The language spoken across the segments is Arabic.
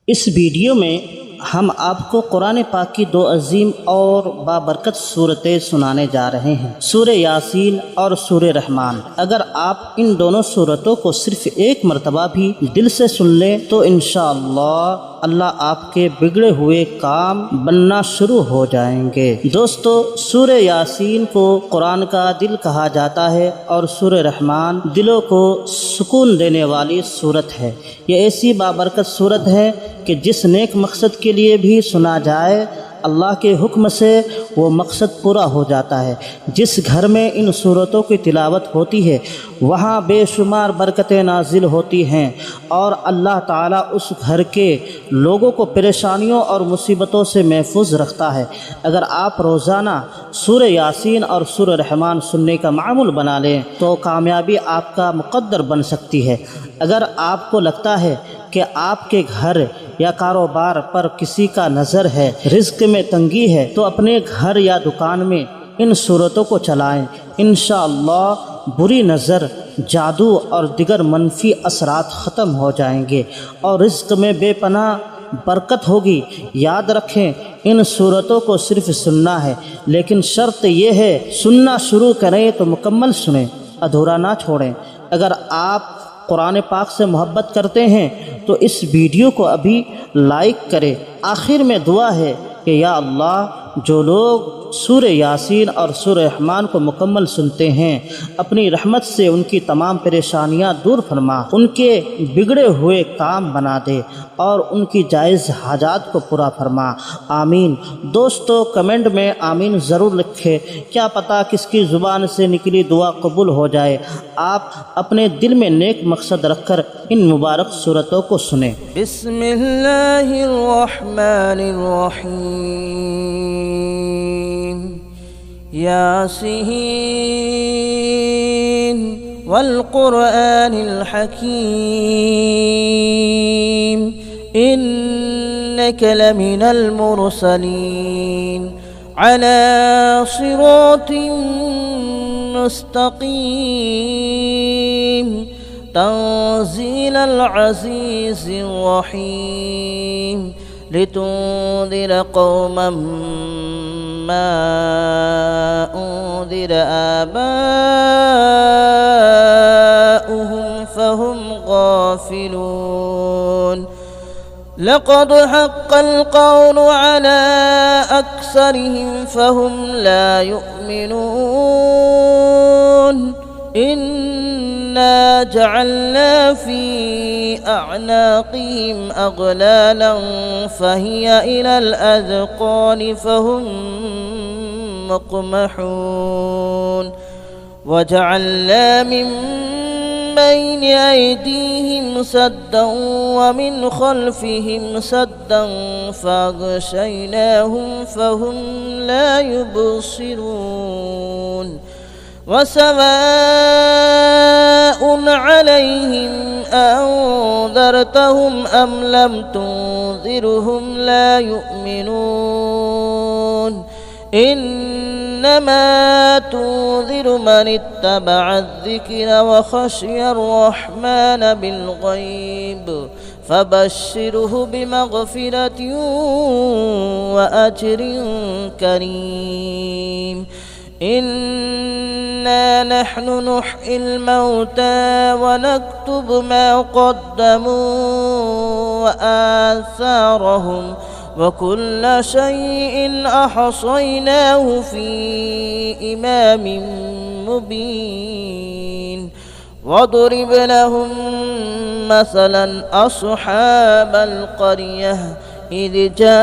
इस वीडियो में हम आपको कुरान पाक की दो अजीम और बाबरकत सूरतें सुनाने जा रहे हैं, सूरह यासीन और सूरह रहमान। अगर आप इन दोनों सूरतों को सिर्फ एक मरतबा भी दिल से सुन लें तो इंशाअल्लाह अल्लाह आपके बिगड़े हुए काम बनना शुरू हो जाएंगे। दोस्तों, सूरह यासीन को कुरान का दिल कहा जाता है और सूरह रहमान दिलों को सुकून देने वाली सूरत है। ये ऐसी बाबरकत सूरत है कि जिस नेक मकसद के लिए भी सुना जाए अल्लाह के हुक्म से वो मकसद पूरा हो जाता है। जिस घर में इन सूरतों की तिलावत होती है वहाँ बेशुमार बरकतें नाजिल होती हैं और अल्लाह ताला उस घर के लोगों को परेशानियों और मुसीबतों से महफूज रखता है। अगर आप रोज़ाना सूरह यासीन और सूरह रहमान सुनने का मामूल बना लें तो कामयाबी आपका मुक़द्दर बन सकती है। अगर आपको लगता है कि आपके घर या कारोबार पर किसी का नज़र है, रिज़्क़ में तंगी है, तो अपने घर या दुकान में इन सूरतों को चलाएं। इंशाअल्लाह बुरी नज़र, जादू और दिगर मनफी असरात ख़त्म हो जाएंगे और रिज़्क़ में बेपनाह बरकत होगी। याद रखें, इन सूरतों को सिर्फ सुनना है, लेकिन शर्त यह है सुनना शुरू करें तो मुकम्मल सुनें, अधूरा ना छोड़ें। अगर आप कुरान पाक से मोहब्बत करते हैं तो इस वीडियो को अभी लाइक करें। आखिर में दुआ है कि या अल्लाह, जो लोग सूरह यासीन और सूरह रहमान को मुकम्मल सुनते हैं अपनी रहमत से उनकी तमाम परेशानियां दूर फरमा, उनके बिगड़े हुए काम बना दे और उनकी जायज़ हाजात को पूरा फरमा। आमीन। दोस्तों, कमेंट में आमीन ज़रूर लिखें, क्या पता किसकी ज़ुबान से निकली दुआ कबूल हो जाए। आप अपने दिल में नेक मकसद रखकर इन मुबारक सूरतों को सुने। बिस्मिल्लाहिर्रहमानिर्रहीम। यासीन वल क़ुरआनिल हकीम इन्नका लमिनल मुरसलीन अला सिरातिन मुस्तक़ीम तंज़ीलल अज़ीज़िर रहीम लितुंज़िर क़ौमन मा उन्ज़िर आबाउहुम फहुम गाफ़िलून। लक़द हक़्क़ल क़ौलु अला अक्सरिहिम फहुम ला युमिनून। इन्ना जअलना फ़ी अअनाक़िहिम अग़लालन फ़हिय इलल अज़क़ान फ़हुम मुक़महून। वजअलना मिन बैन अयदीहिम सद्दन वमिन खल्फ़िहिम सद्दन फ़अग़शयनाहुम फ़हुम ला युबसिरून। वसवाउन अलैहिम अअंज़रतहुम अम लम तुंज़िरहुम ला युमिनून। इन्नमा तुंज़िरु मन इत्तबअ अज़्ज़िक्र व ख़शिय अर्रहमान बिलग़ैब फ़बश्शिरहु बिमग़फ़िरतिन व अज्रिन करीम। इन्ना नहनु नुह्यिल मौता व नक्तुबु मा क़द्दमू व आसारहुम व कुल्ल शैइन अहसयनाहु फ़ी इमामिन मुबीन। वضرب لهم مثلا أصحاب القرية إذ جاءها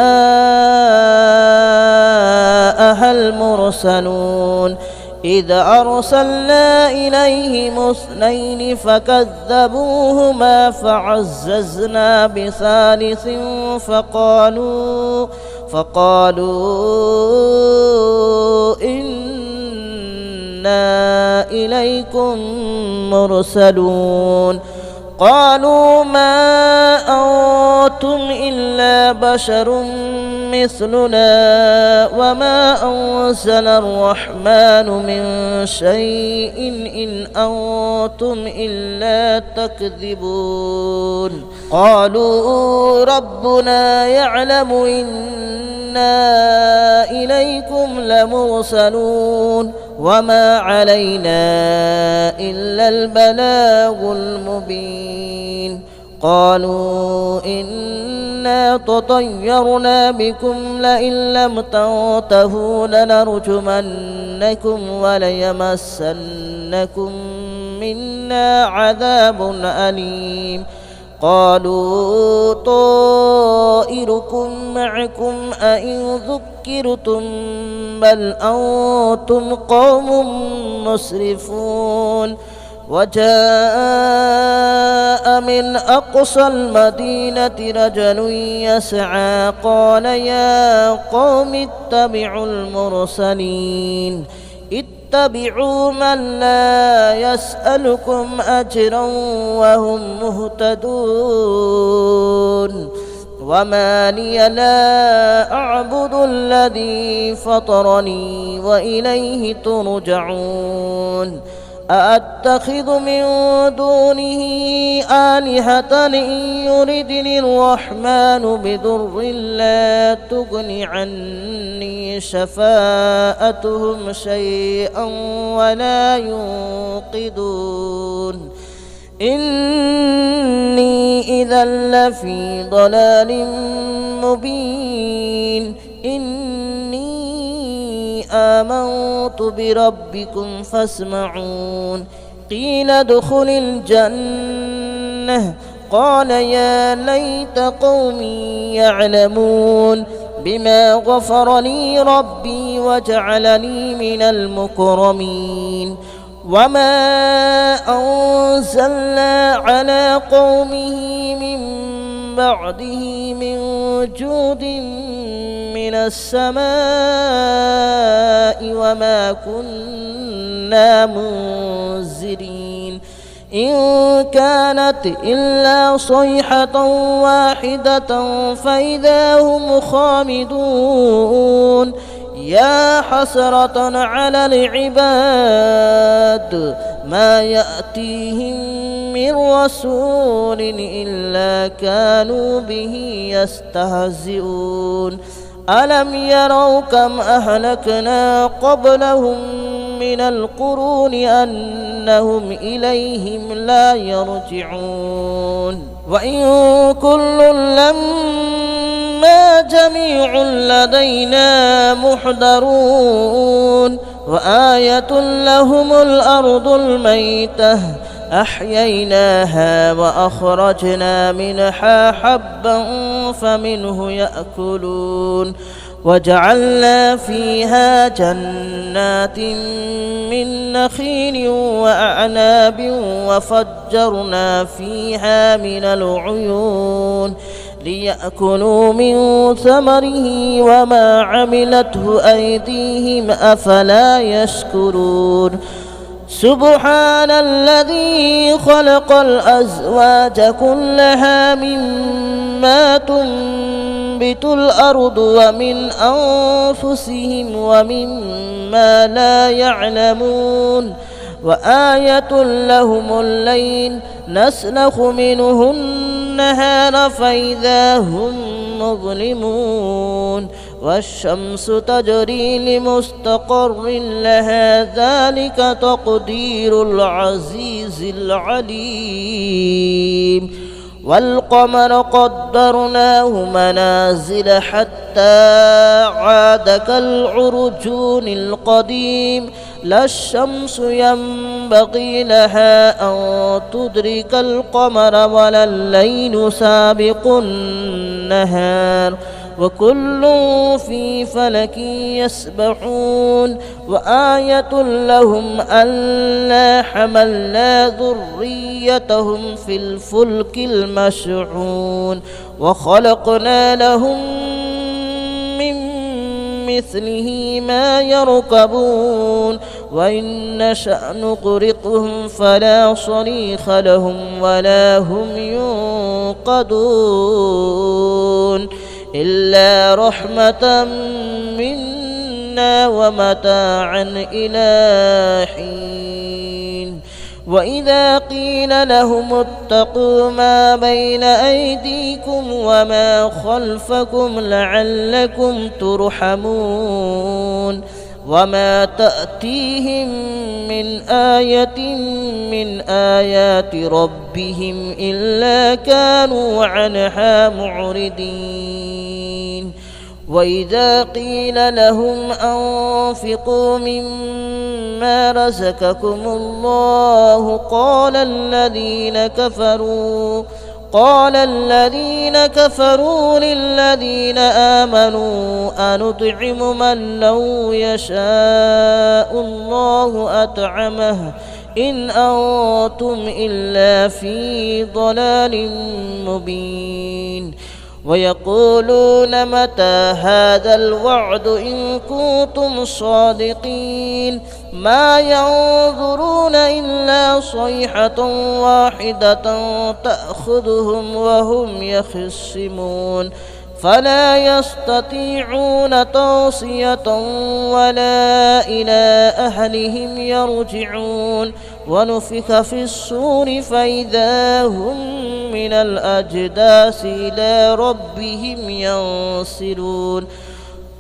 المرسلون إذ أرسلنا إليهم اثنين فكذبوهما فعززنا بثالث فقالوا إنا إليكم مرسلون قالوا ما أنتم إلا بشر مثلنا وما أنزل الرحمن من شيء إن أنتم إلا تكذبون قالوا ربنا يعلم إنا إليكم لمرسلون وما علينا إلا البلاغ المبين قالوا إنا تطيرنا بكم لئن لم تنتهوا لنرجمنكم وليمسنكم منا عذاب أليم قالوا طائركم معكم أئن ذكرتم بل أنتم قوم مسرفون وجاء من أقصى المدينة رجل يسعى قال يا قوم اتبعوا المرسلين اتبعوا من لا يسألكم أجرا وهم مهتدون وما لي لا أعبد الذي فطرني وإليه ترجعون أأتخذ من دونه آلهة إن يردني الرحمن بضر لا تغن عني شفاءتهم شيئا ولا ينقذون إني إذا لفي ضلال مبين إني آمنت بربكم فاسمعون قيل ادخل الجنة قال يا ليت قومي يعلمون بما غفر لي ربي وجعلني من المكرمين وما أنزلنا على قومه من بعده من جود من السماء وما كنا منزلين إن كانت إلا صيحة واحدة فإذا هم خامدون يا حسرة على العباد ما يأتيهم من رسول إلا كانوا به يستهزئون ألم يروا كم أهلكنا قبلهم من القرون أنهم إليهم لا يرجعون وإن كل لما جميع لدينا محضرون وآية لهم الأرض الميتة أحييناها وأخرجنا منها حبا فمنه يأكلون وجعلنا فيها جنات من نخيل وأعناب وفجرنا فيها من العيون ليأكلوا من ثمره وما عملته أيديهم أفلا يشكرون سبحان الذي خلق الأزواج كلها مما تنبت الأرض ومن أنفسهم ومما لا يعلمون وآية لهم الليل نسلخ منه النهار فإذا هم مظلمون والشمس تجري لمستقر لها ذلك تقدير العزيز العليم والقمر قدرناه منازل حتى عاد كالعرجون القديم لا الشمس ينبغي لها أن تدرك القمر ولا الليل سابق النهار وكل في فلك يسبحون وآية لهم ألا حملنا ذريتهم في الفلك المشحون وخلقنا لهم من مثله ما يركبون وإن نشأ نغرقهم فلا صريخ لهم ولا هم ينقذون إلا رحمة منا ومتاعا إلى حين وإذا قيل لهم اتقوا ما بين أيديكم وما خلفكم لعلكم ترحمون وما تأتيهم من آية من آيات ربهم إلا كانوا عنها معرضين وإذا قيل لهم أنفقوا مما رزقكم الله قال الذين كفروا للذين آمنوا أنطعم من لو يشاء الله أطعمه إن أنتم إلا في ضلال مبين ويقولون متى هذا الوعد إن كنتم صادقين ما ينظرون إلا صيحة واحدة تأخذهم وهم يخصمون فلا يستطيعون توصية ولا إلى أهلهم يرجعون ونفخ في الصور فإذا هم من الأجداث إلى ربهم ينسلون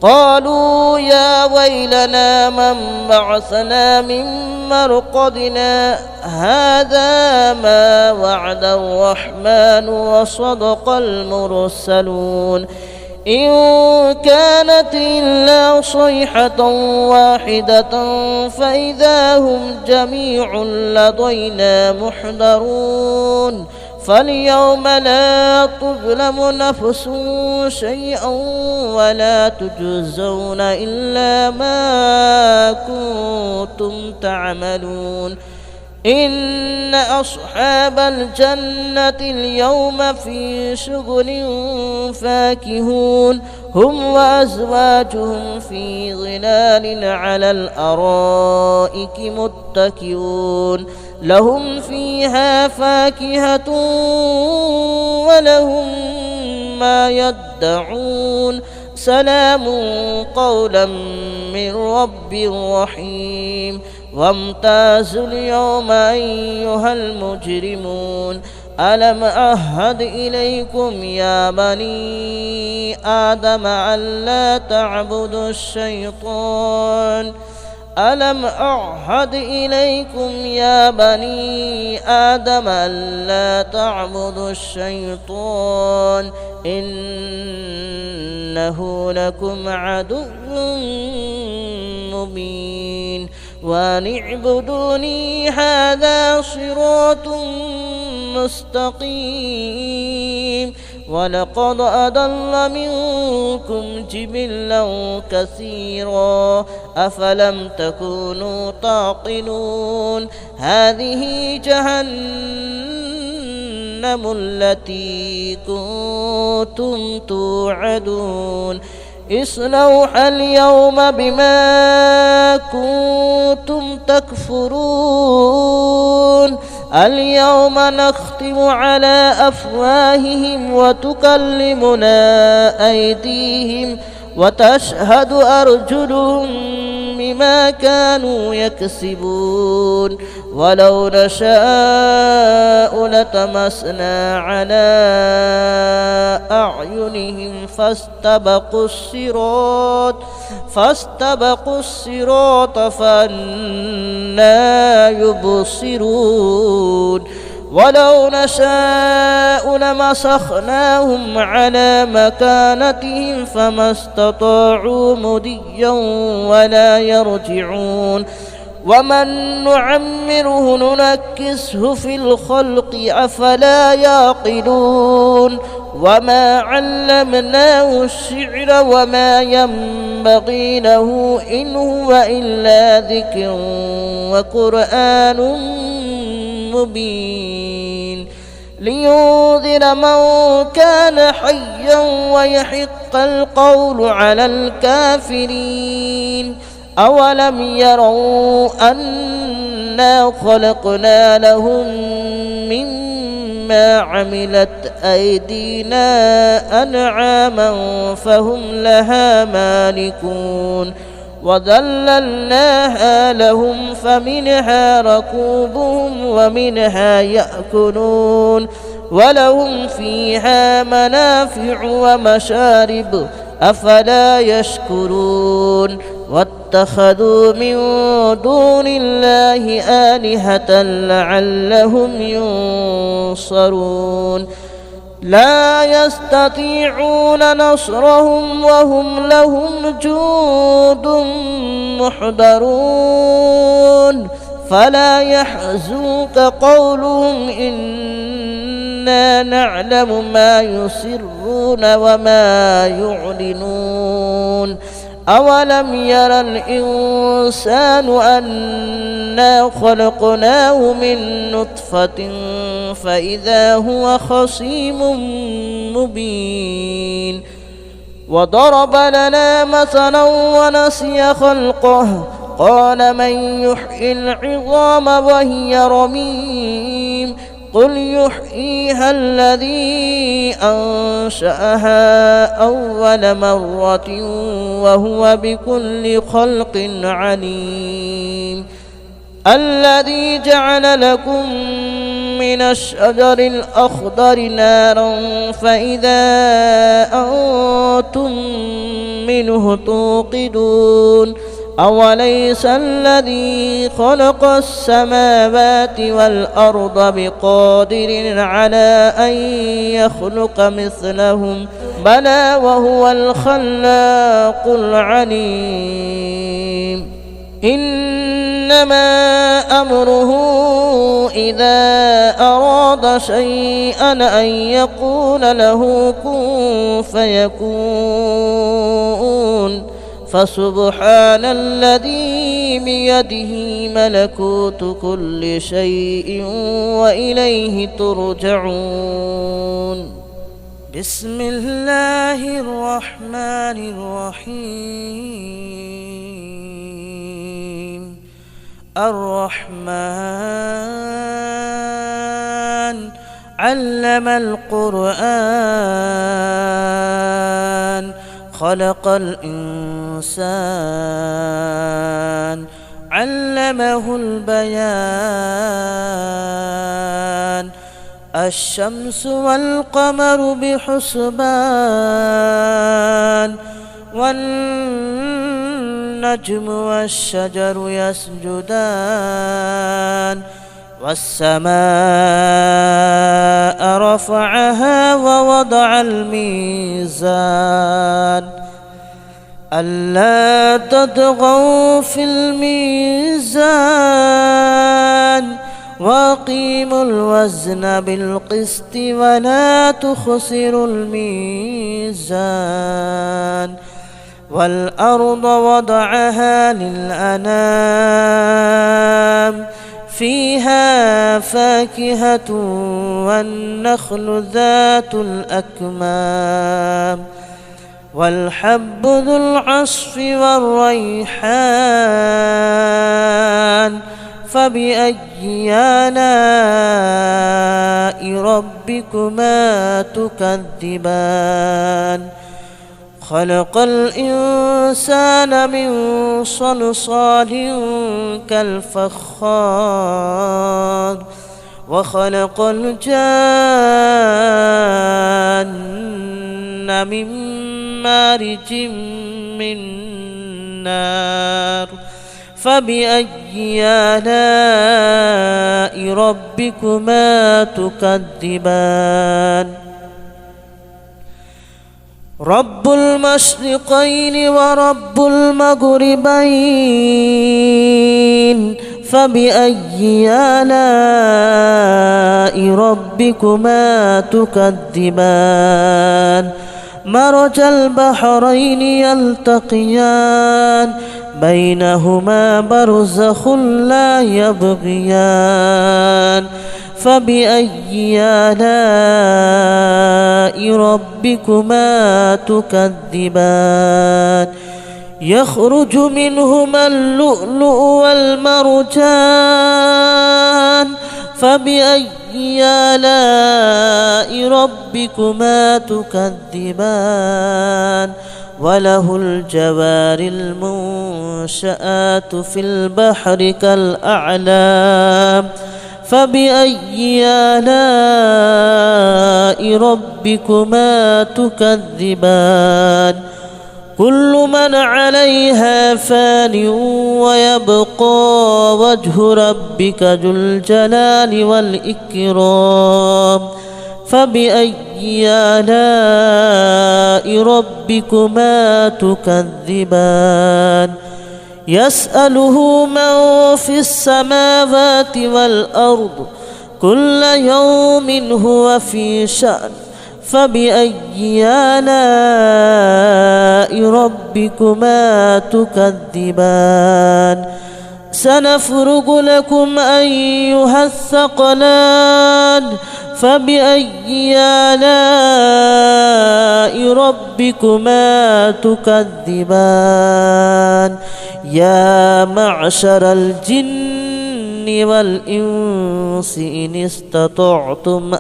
قالوا يا ويلنا من بعثنا من مرقدنا هذا ما وعد الرحمن وصدق المرسلون إن كانت إلا صيحة واحدة فإذا هم جميع لدينا محضرون فاليوم لا تظلم نفس شيئا ولا تجزون إلا ما كنتم تعملون إن أصحاب الجنة اليوم في شغل فاكهون هم وأزواجهم في ظلال على الأرائك متكئون لهم فيها فاكهة ولهم ما يدعون سلام قولا من رب رحيم وامتازوا اليوم أيها المجرمون ألم أعهد إليكم يا بني آدم ألا تعبدوا الشيطان ألم أعهد إليكم يا بني آدم ألا تعبدوا الشيطان إنه لكم عدو مبين وأن اعبدوني هذا صراط مستقيم ولقد أضل منكم جبلا كثيرا أفلم تكونوا تعقلون هذه جهنم التي كنتم توعدون اصلوها اليوم بما كنتم تكفرون اليوم نختم على أفواههم وتكلمنا أيديهم وتشهد أرجلهم بما كانوا يكسبون ولو نشاء لطمسنا على أعينهم فاستبقوا الصراط فأنى يبصرون ولو نشاء لمسخناهم على مكانتهم فما استطاعوا مضيا ولا يرجعون ومن نعمره ننكسه في الخلق أفلا يعقلون وما علمناه الشعر وما ينبغي له إن هو إلا ذكر وقرآن مبين لينذر من كان حيا ويحق القول على الكافرين أولم يروا أنا خلقنا لهم مما عملت أيدينا أنعاما فهم لها مالكون وذللناها لهم فمنها ركوبهم ومنها يأكلون ولهم فيها منافع ومشارب أفلا يشكرون واتخذوا من دون الله آلهة لعلهم ينصرون لا يستطيعون نصرهم وهم لهم جند محضرون فلا يحزنك قولهم إنا نعلم ما يسرون وما يعلنون أولم ير الإنسان أنا خلقناه من نطفة فإذا هو خصيم مبين وضرب لنا مثلا ونسي خلقه قال من يحيي العظام وهي رميم قل يحييها الذي أنشأها أول مرة وهو بكل خلق عليم الذي جعل لكم من الشجر الأخضر نارا فإذا أنتم منه توقدون أوليس الذي خلق السماوات والأرض بقادر على أن يخلق مثلهم بلى وهو الخلاق العليم إنما أمره إذا أراد شيئا أن يقول له كن فيكون فسبحان الذي بيده ملكوت كل شيء وإليه ترجعون بسم الله الرحمن الرحيم الرحمن علم القرآن خلق الإنسان علمه البيان الشمس والقمر بحسبان والنجم والشجر يسجدان والسماء رفعها ووضع الميزان ألا تطغوا في الميزان وأقيموا الوزن بالقسط ولا تخسروا الميزان والأرض وضعها للأنام فيها فاكهة والنخل ذات الأكمام والحب ذو العصف والريحان فبأي آلاء ربكما تكذبان خلق الإنسان من صلصال كالفخار وخلق الجان من مارج من نار فبأي آلاء ربكما تكذبان رب المشرقين ورب المغربين فبأي آلاء ربكما تكذبان مرج البحرين يلتقيان بينهما برزخ لا يبغيان فبأي آلاء ربكما تكذبان يخرج منهما اللؤلؤ والمرجان فبأي آلاء ربكما تكذبان وله الجوار المنشآت في البحر كالأعلام فبأي آلاء ربكما تكذبان كل من عليها فان ويبقى وجه ربك ذو الجلال والإكرام فبأي آلاء ربكما تكذبان يسأله من في السماوات والأرض كل يوم هو في شأن فبأي آلاء ربكما تكذبان سنفرغ لكم أيها الثقلان فبأي آلاء ربكما تكذبان يا معشر الجن والإنس إن استطعتم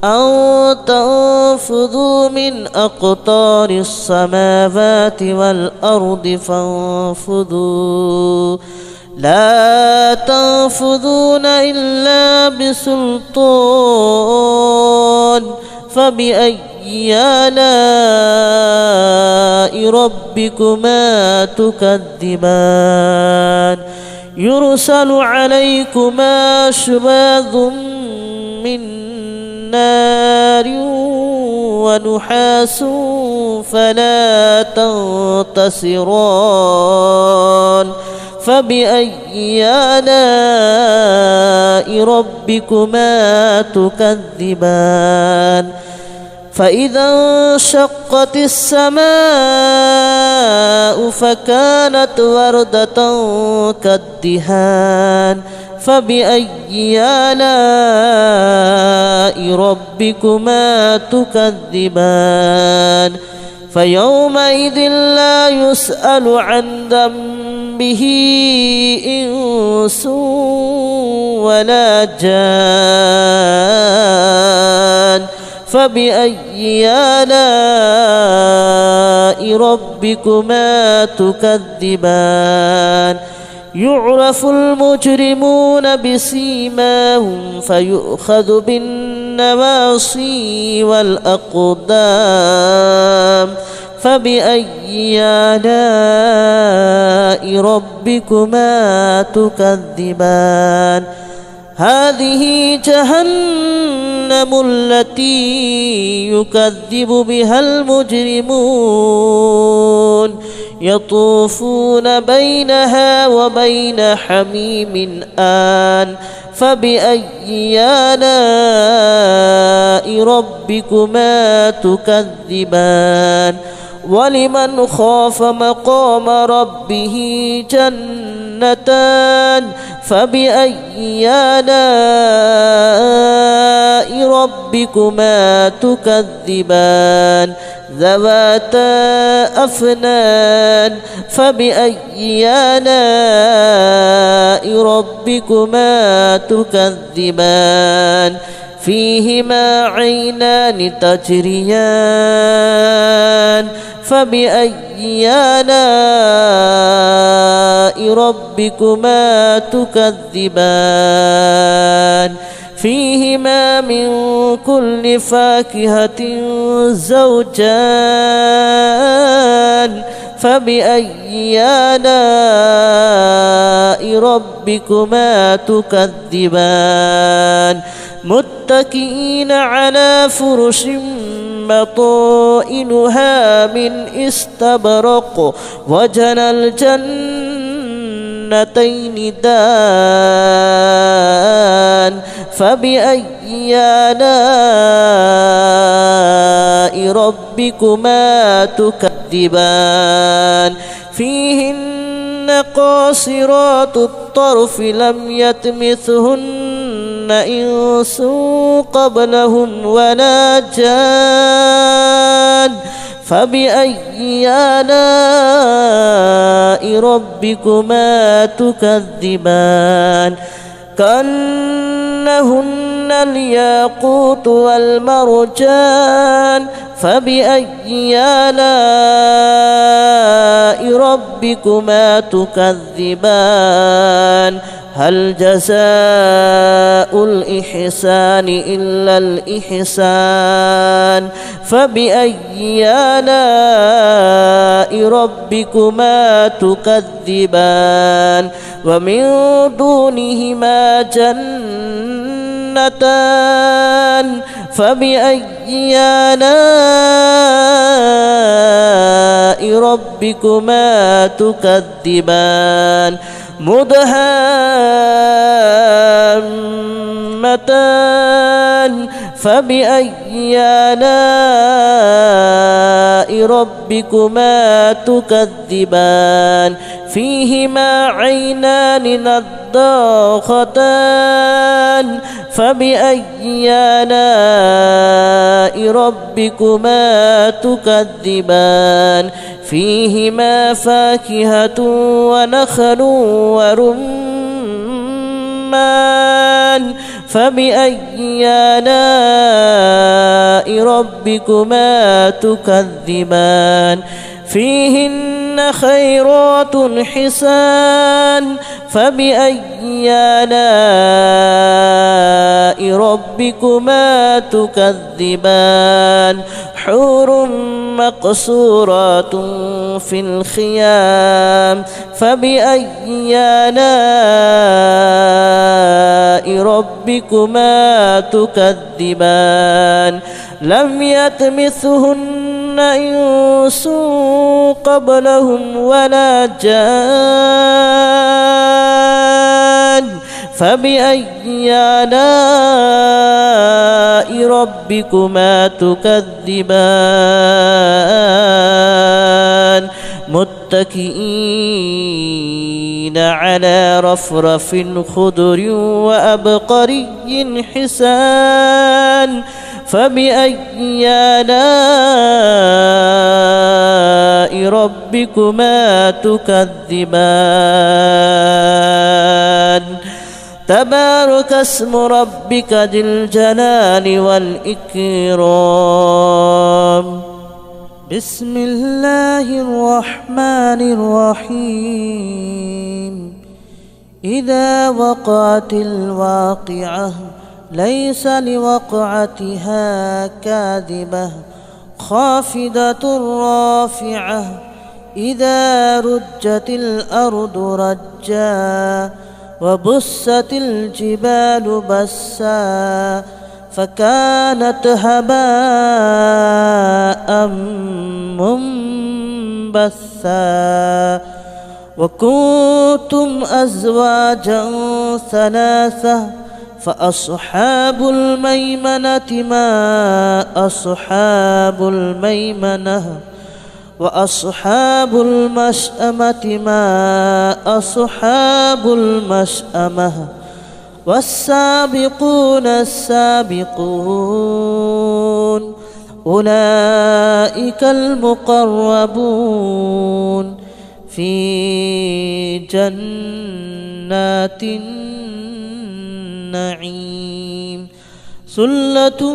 أن تنفذوا من أقطار السماوات والأرض فانفذوا لا تنفذون إلا بسلطان فبأي آلاء ربكما تكذبان يرسل عليكما شواظ من نار ونحاس فلا تنتصران فبأي آلاء ربكما تكذبان فإذا انشقت السماء فكانت وردة كالدهان فبأي آلاء ربكما تكذبان فيومئذ لا يسأل عن ذنبه إنس ولا جان فبأي آلاء ربكما تكذبان يعرف المجرمون بسيماهم فيؤخذ بالنواصي والأقدام فبأي آلاء ربكما تكذبان هذه جهنم التي يكذب بها المجرمون يطوفون بينها وبين حميم آن فبأي آلاء ربكما تكذبان ولمن خاف مقام ربه جنتان فبأي آلاء ربكما تكذبان ذواتا أفنان فبأي آلاء ربكما تكذبان فيهما عينان تجريان فبأي آلاء ربكما تكذبان فيهما من كل فاكهة زوجان فبأي آلاء ربكما تكذبان متكئين على فرش بطائنها من استبرق وجنى الجنتين دان فبأي آلاء ربكما تكذبان فيهن قاصرات الطرف لم يطمثهن إنس قبلهم ولا جان فبأي آلاء ربكما تكذبان كأنهن الياقوت والمرجان فبأي آلاء ربكما تكذبان هل جزاء الإحسان إلا الإحسان فبأي آلاء ربكما تكذبان ومن دونهما جنتان فبأي آلاء ربكما تكذبان مدهامتان فبأي آلاء ربكما تكذبان فيهما عينان نضاختان فبأي آلاء ربكما تكذبان فيهما فاكهة ونخل ورمان فبأي آلاء ربكما تكذبان فيهن خيرات حسان فبأي آلاء ربكما تكذبان حور مقصورات في الخيام فبأي آلاء ربكما تكذبان لم يطمثهن إنس قبلهم ولا جان فبأي آلاء ربكما تكذبان متكئين على رفرف خضر وأبقري حسان فبأي آلاء ربكما تكذبان تبارك اسم ربك ذي الجلال والإكرام بسم الله الرحمن الرحيم إذا وقعت الواقعة ليس لوقعتها كاذبة خافضة رافعة إذا رجت الأرض رجا وبست الجبال بسا فكانت هباء منبثا وكنتم أزواجا ثلاثة فأصحاب الميمنة ما أصحاب الميمنة وأصحاب المشأمة ما أصحاب المشأمة والسابقون السابقون أولئك المقربون في جنات النعيم ثلة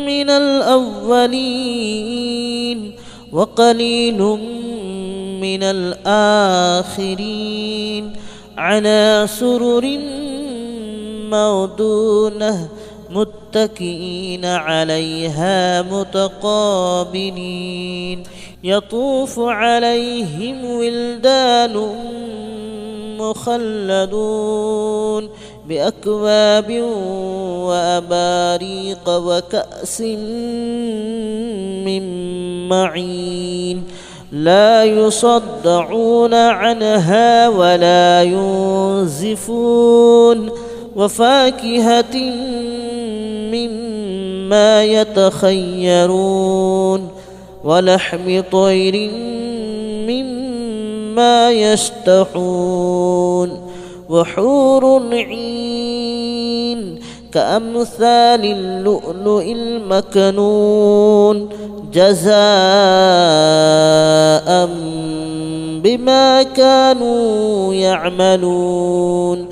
من الأولين وقليل من الآخرين على سرر موضونة متكئين عليها متقابلين يطوف عليهم ولدان مخلدون بأكواب وأباريق وكأس من معين لا يصدعون عنها ولا ينزفون وفاكهة مما يتخيرون ولحم طير مما يشتهون وحور عين كأمثال اللؤلؤ المكنون جزاء بما كانوا يعملون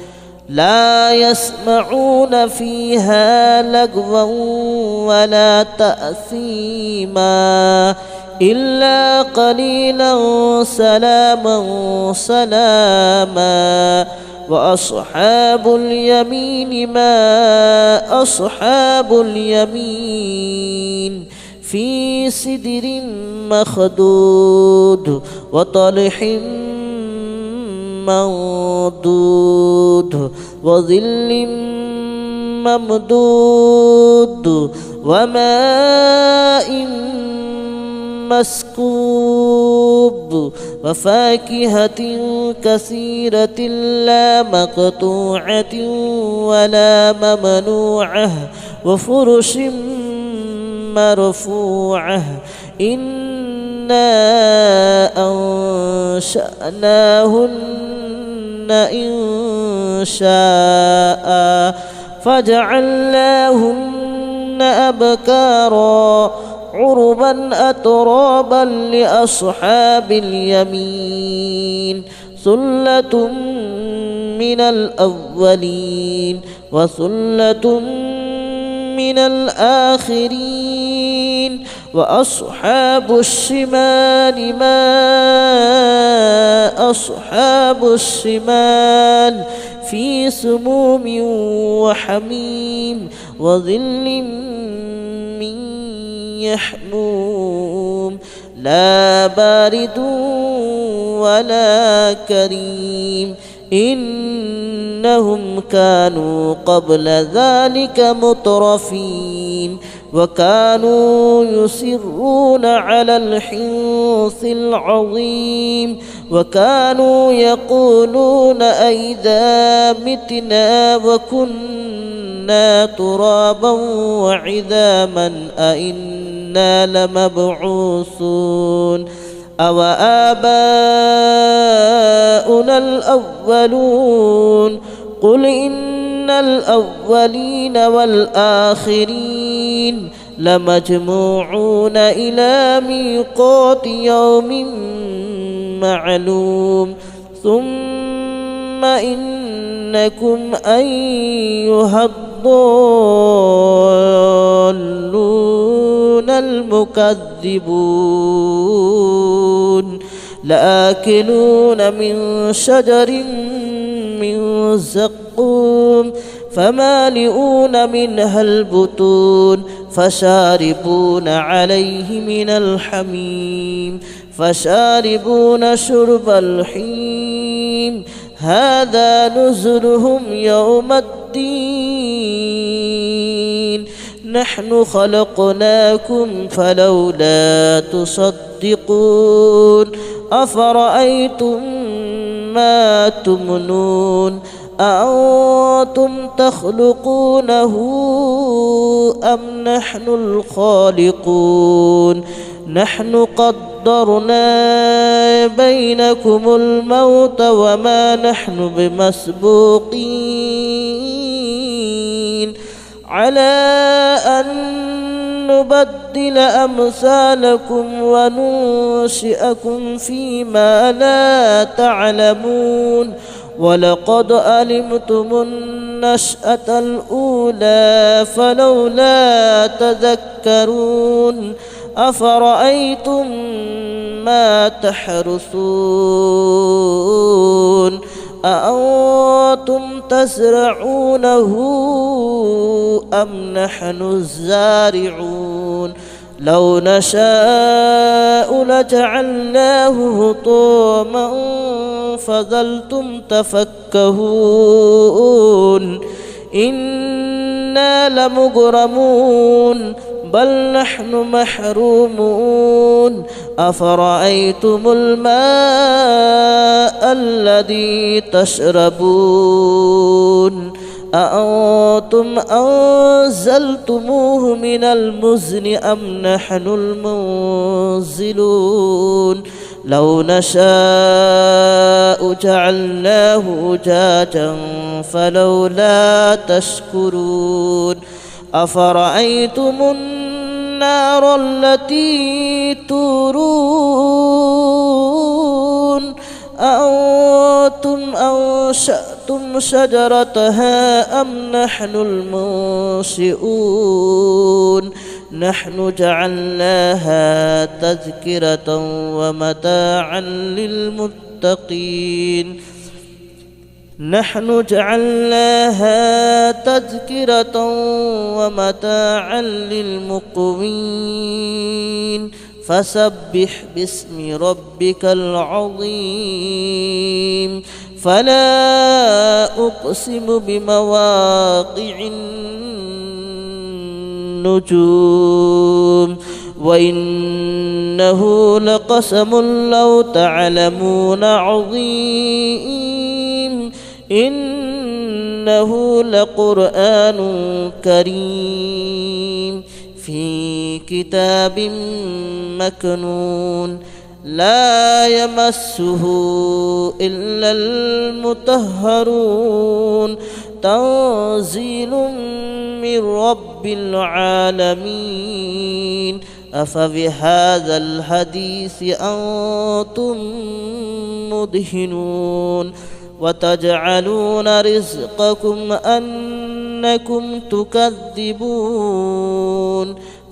لا يسمعون فيها لغوا ولا تأثيما إلا قليلا سلاما سلاما وأصحاب اليمين ما أصحاب اليمين في سدر مخدود وطلح منضود وظل ممدود وماء مسكوب وفاكهة كثيرة لا مقطوعة ولا ممنوعة وفرش مرفوعة إنا أنشأناهن إن شاء فجعلناهن أبكارا عربا أترابا لأصحاب اليمين ثلة من الأولين وثلة من الآخرين وأصحاب الشمال ما أصحاب الشمال في سموم وحميم وظل من يحموم لا بارد ولا كريم إنهم كانوا قبل ذلك مترفين وكانوا يصرون على الحنث العظيم وكانوا يقولون أئذا متنا وكنا ترابا وعظاما أئنا لمبعوثون أو آباؤنا الأولون قل إن الأولين والآخرين لمجموعون إلى ميقات يوم معلوم ثم إنكم أيها الضالون المكذبون لآكلون من شجر من زقوم فمالئون منها البطون فشاربون عليه من الحميم فشاربون شرب الحميم هذا نزلهم يوم الدين نحن خلقناكم فلولا تصدقون أفرأيتم ما تمنون أأنتم تخلقونه أم نحن الخالقون نحن قدرنا بينكم الموت وما نحن بمسبوقين على أن نبدل أمثالكم وننشئكم فيما لا تعلمون ولقد علمتم النشأة الأولى فلولا تذكرون أفرأيتم ما تحرثون أأنتم تزرعونه أم نحن الزارعون لو نشاء لجعلناه هطاما فظلتم تفكهون إنا لمغرمون بل نحن محرومون أفرأيتم الماء الذي تشربون أأنتم أنزلتموه من المزن أم نحن المنزلون لو نشاء جعلناه أجاجا فلولا تشكرون أفرأيتم النار التي تورون أأنتم أنشأتم شجرتها أم نحن المنشئون نحن جعلناها تذكرة ومتاعا للمتقين نحن جعلناها تذكرة ومتاعا للمقوين فسبح باسم ربك العظيم فلا أقسم بمواقع النجوم وإنه لقسم لو تعلمون عظيم إنه لقرآن كريم في كتاب مكنون لا يمسه إلا المطهرون تنزيل من رب العالمين أفبهذا الحديث أنتم مدهنون وتجعلون رزقكم أنكم تكذبون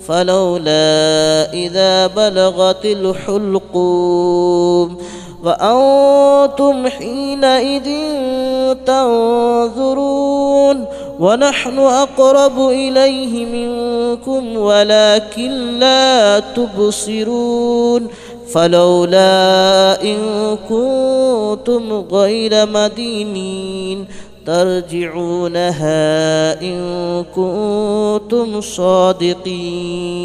فلولا إذا بلغت الحلقوم وأنتم حينئذ تنظرون ونحن أقرب إليه منكم ولكن لا تبصرون فلولا إن كنتم غير مدينين ترجعونها إن كنتم صادقين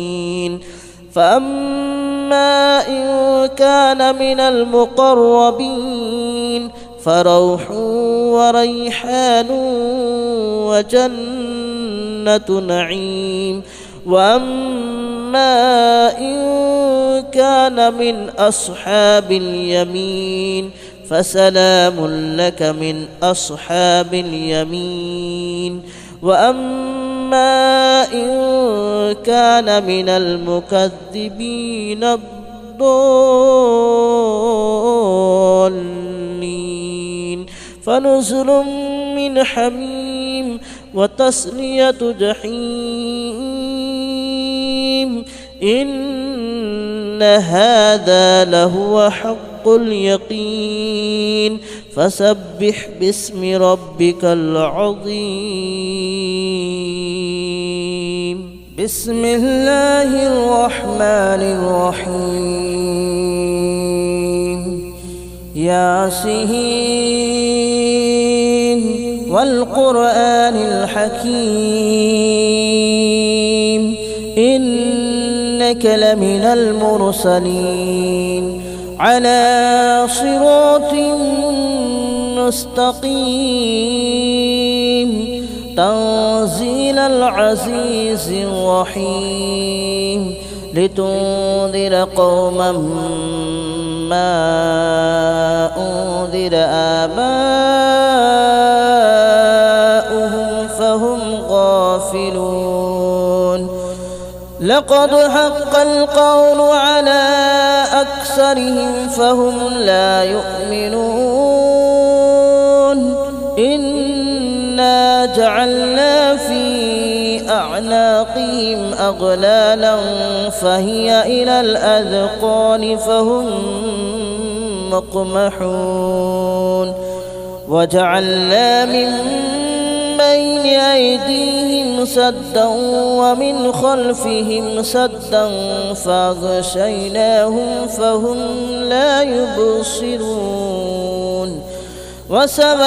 فأما إن كان من المقربين فروح وريحان وجنة نعيم وأما إن كان من أصحاب اليمين فسلام لك من أصحاب اليمين وأما إن كان من المكذبين الضالين فنزل من حميم وتصلية جحيم إن هذا لهو حق اليقين فسبح باسم ربك العظيم بسم الله الرحمن الرحيم ياسين والقرآن الحكيم إنك لمن المرسلين على صراط مستقيم تنزيل العزيز الرحيم لتنذر قوما ما أنذر آباؤهم فهم غافلون لقد حق القول على أكثرهم فهم لا يؤمنون إنا جعلنا في أعناقهم أغلالا فهي إلى الأذقان فهم مقمحون وجعلنا من بين أيديهم سدا ومن خلفهم سدا فأغشيناهم فهم لا يبصرون وسواء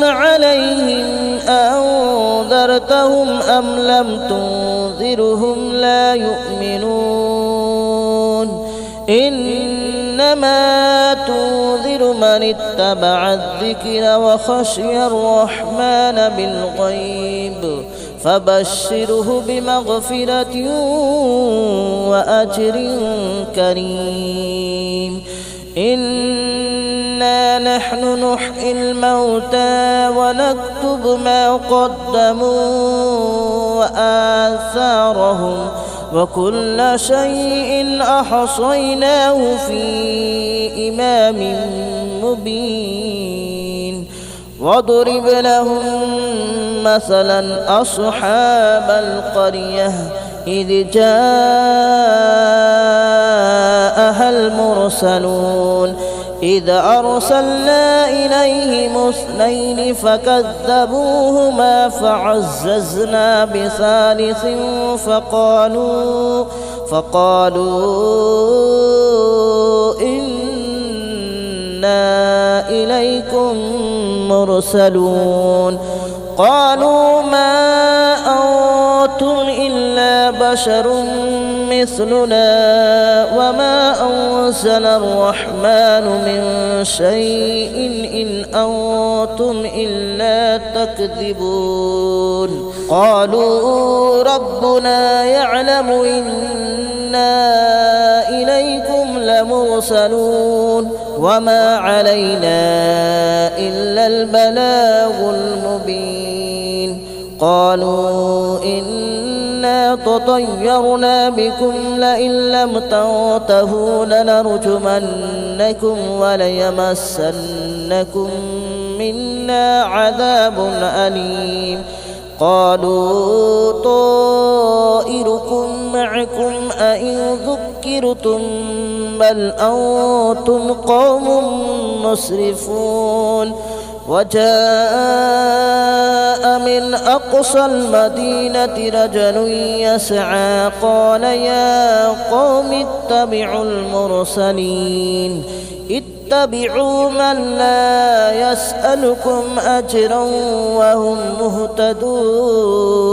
عليهم أنذرتهم أم لم تنذرهم لا يؤمنون إنما تنذر من اتبع الذكر وخشي الرحمن بالغيب فبشره بمغفرة وأجر كريم. إنا نحن نحيي الموتى ونكتب ما قدموا وآثارهم وكل شيء أحصيناه في إمام مبين. واضرب لهم مثلا أصحاب القرية إذ جاءها المرسلون إذ أرسلنا إليهم اثنين فكذبوهما فعززنا بثالث فقالوا إنا إليكم مرسلون. قالوا ما أنتم إلا بشر مثلنا وما أنزل الرحمن من شيء إن أنتم إلا تكذبون. قالوا ربنا يعلم إنا إليكم لمرسلون وما علينا إلا البلاغ المبين. قالوا إنا تطيرنا بكم لئن لم تنتهوا لنرجمنكم وليمسنكم منا عذاب أليم. قالوا طائركم معكم أئن ذكرتم بل أنتم قوم مسرفون. وجاء من أقصى المدينة رجل يسعى قال يا قوم اتبعوا المرسلين اتبعوا من لا يسألكم أجرا وهم مهتدون.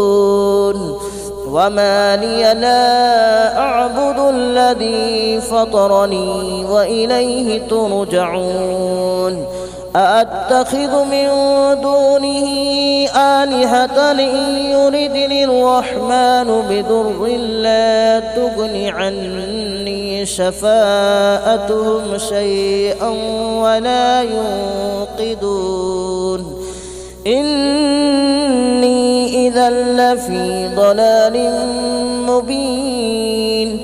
وما لي لا أعبد الذي فطرني وإليه ترجعون. أأتخذ من دونه آلهة إن يردني الرحمن بضر لا تغن عني شفاءتهم شيئا ولا ينقذون. إني إذا لفي ضلال مبين.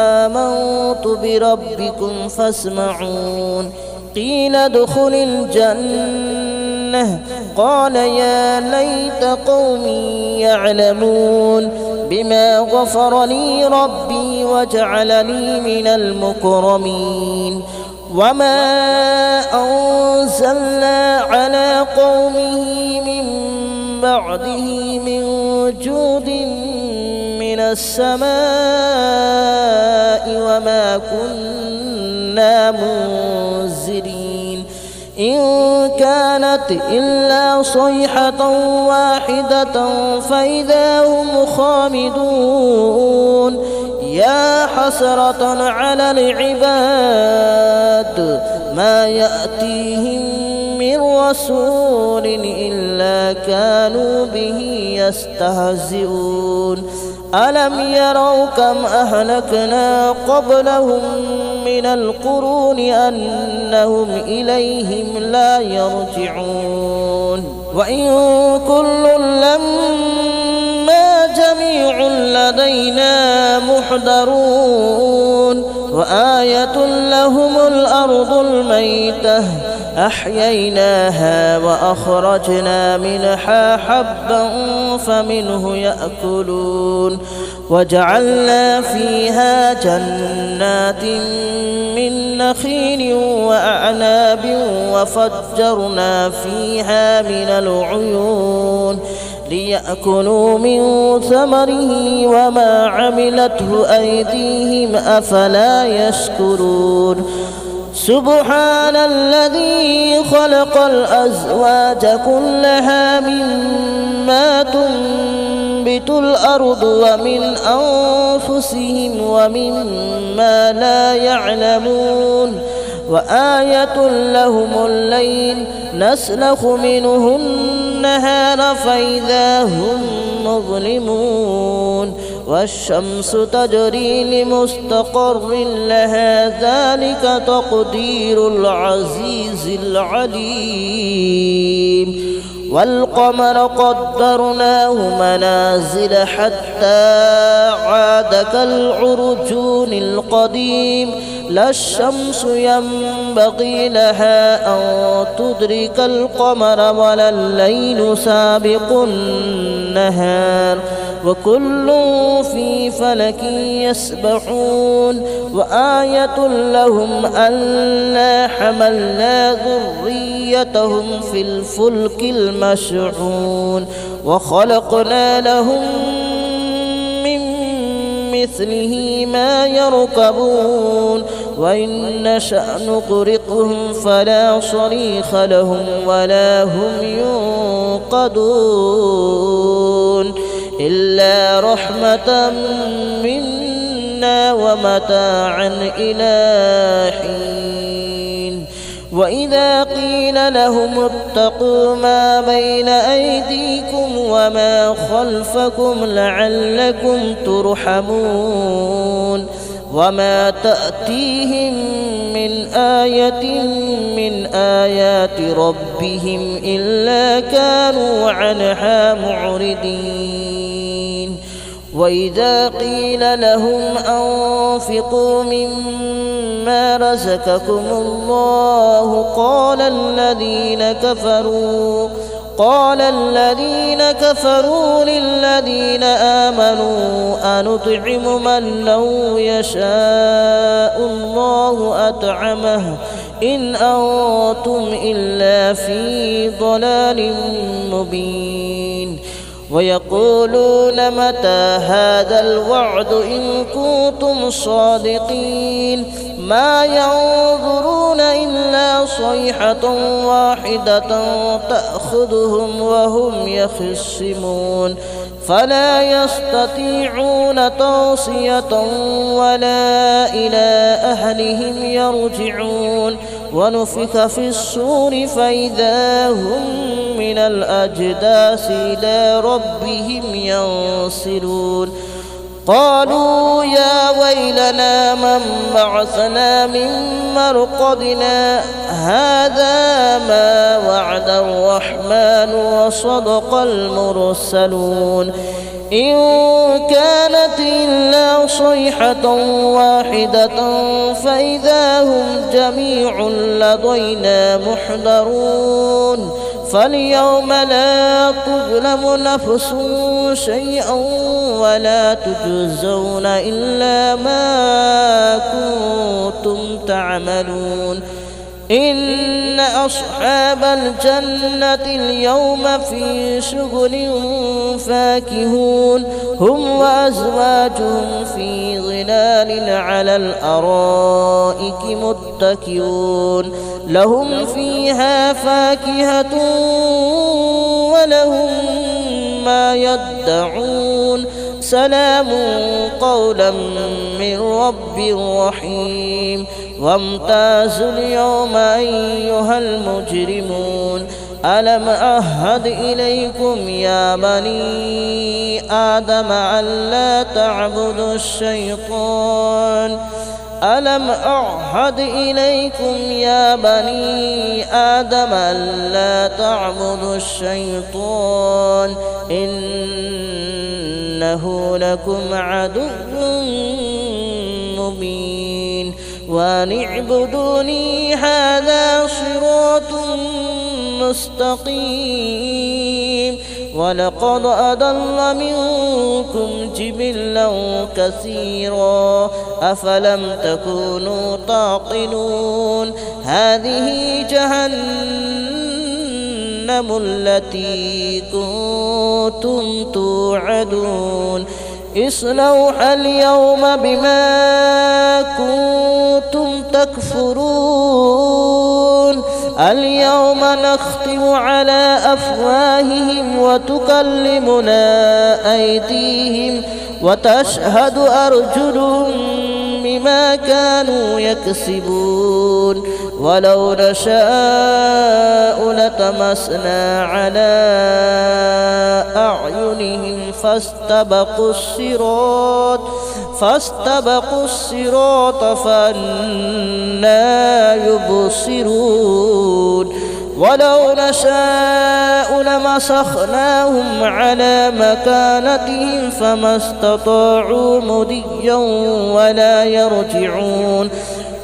آمنت بربكم فاسمعون. قيل ادخل الجنة قال يا ليت قومي يعلمون بما غفر لي ربي وجعلني من المكرمين. وما أنزلنا على قومه من بعده من جود من السماء وما كنا منزلين. إن كانت إلا صيحة واحدة فإذا هم خامدون. يا حسرة على العباد ما يأتيهم من رسول إلا كانوا به يستهزئون. ألم يروا كم أهلكنا قبلهم من القرون أنهم إليهم لا يرجعون. وإن كل لما جميع لدينا محضرون. وآية لهم الأرض الميتة أحييناها وأخرجنا منها حبا فمنه يأكلون. وجعلنا فيها جنات من نخيل وأعناب وفجرنا فيها من العيون ليأكلوا من ثمره وما عملته أيديهم أفلا يشكرون. سبحان الذي خلق الأزواج كلها مما تنبت الأرض ومن أنفسهم ومما لا يعلمون. وآية لهم الليل نسلخ منه النهار فإذا هم مظلمون والشمس تجري لمستقر لها ذلك تقدير العزيز العليم والقمر قدرناه منازل حتى عاد كالعرجون القديم لا الشمس ينبغي لها أن تدرك القمر ولا الليل سابق النهار وكل في فلك يسبحون وآية لهم ألا حملنا ذريتهم في الفلك المشحون وخلقنا لهم من مثله ما يركبون وإن نشأ نغرقهم فلا صريخ لهم ولا هم ينقذون إلا رحمة منا ومتاعا إلى حين وإذا قيل لهم اتقوا ما بين أيديكم وما خلفكم لعلكم ترحمون وما تأتيهم من آية من آيات ربهم إلا كانوا عنها معرضين وإذا قيل لهم أنفقوا مما رزقكم الله قال الذين كفروا للذين آمنوا أنطعم من لو يشاء الله أطعمه إن أنتم إلا في ضلال مبين ويقولون متى هذا الوعد إن كنتم صادقين ما ينظرون إلا صيحة واحدة تأخذهم وهم يخصمون فلا يستطيعون توصية ولا إلى أهلهم يرجعون ونفخ في الصور فإذا هم من الأجداث إلى ربهم ينسلون قالوا يا ويلنا من بعثنا من مرقدنا هذا ما وعد الرحمن وصدق المرسلون إن كانت إلا صيحة واحدة فإذا هم جميع لدينا محضرون فاليوم لا تظلم نفس شيئا ولا تجزون إلا ما كنتم تعملون إن أصحاب الجنة اليوم في شغل فاكهون هم وأزواجهم في ظلال على الأرائك متكئون لهم فيها فاكهة ولهم ما يدعون سلام قولا من رب رحيم وامتازوا اليوم أيها المجرمون ألم أعهد إليكم يا بني آدم ألا تعبدوا الشيطان ألم أعهد إليكم يا بني آدم ألا تعبدوا الشيطان إنه لكم عدو مبين وأن اعبدوني هذا صراط مستقيم ولقد أضل منكم جبلا كثيرا أفلم تكونوا تعقلون هذه جهنم التي كنتم توعدون اصلوها اليوم بما كنتم تكفرون اليوم نختم على أفواههم وتكلمنا أيديهم وتشهد أرجلهم بما كانوا يكسبون ولو نشاء لطمسنا على أعينهم فاستبقوا الصراط فأنى يبصرون ولو نشاء لمسخناهم على مكانتهم فما استطاعوا مضيا ولا يرجعون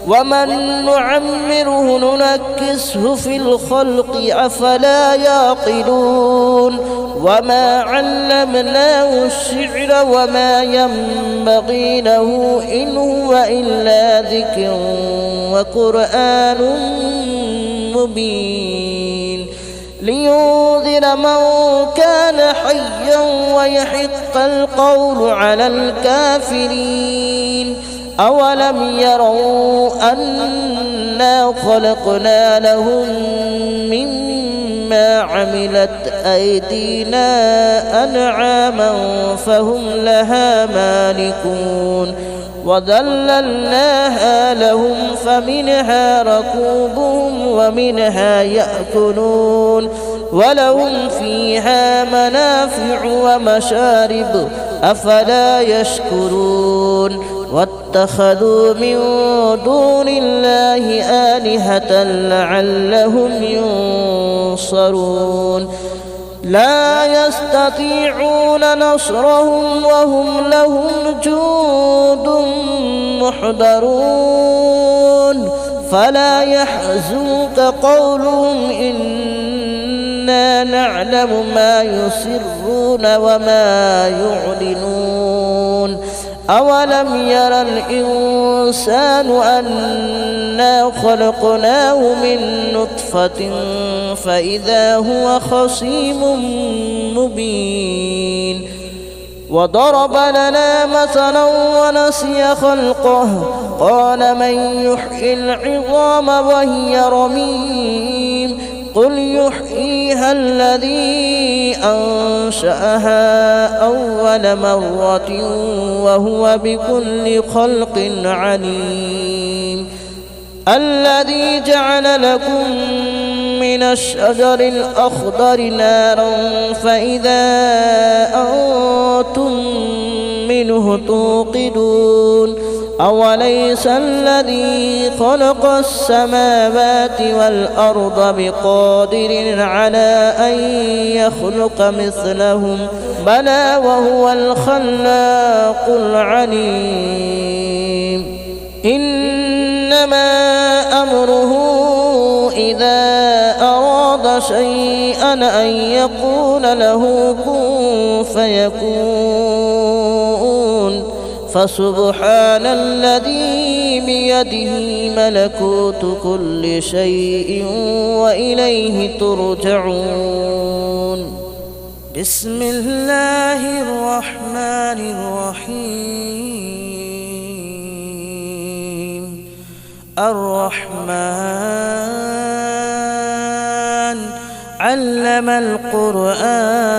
ومن نعمره ننكسه في الخلق أفلا يعقلون وما علمناه الشعر وما ينبغي له إن هو إلا ذكر وقرآن مبين لينذر من كان حيا ويحق القول على الكافرين أولم يروا أنا خلقنا لهم مما عملت أيدينا أنعاما فهم لها مالكون وذللناها لهم فمنها ركوبهم ومنها يأكلون ولهم فيها منافع ومشارب أفلا يشكرون واتخذوا من دون الله آلهة لعلهم ينصرون لا يستطيعون نصرهم وهم لهم جند محضرون فلا يحزنك قولهم إنا نعلم ما يسرون وما يعلنون أولم يرى الإنسان أنا خلقناه من نطفة فإذا هو خصيم مبين وضرب لنا مثلا ونسي خلقه قال من يحيي العظام وهي رميم قل يحييها الذي أنشأها أول مرة وهو بكل خلق عليم الذي جعل لكم من الشجر الأخضر نارا فإذا أنتم منه توقدون أوليس الذي خلق السماوات والأرض بقادر على أن يخلق مثلهم بلى وهو الخلاق العليم إنما أمره إذا أراد شيئا أن يقول له كن فيكون فسبحان الذي بيده ملكوت كل شيء وإليه ترجعون بسم الله الرحمن الرحيم الرحمن علم القرآن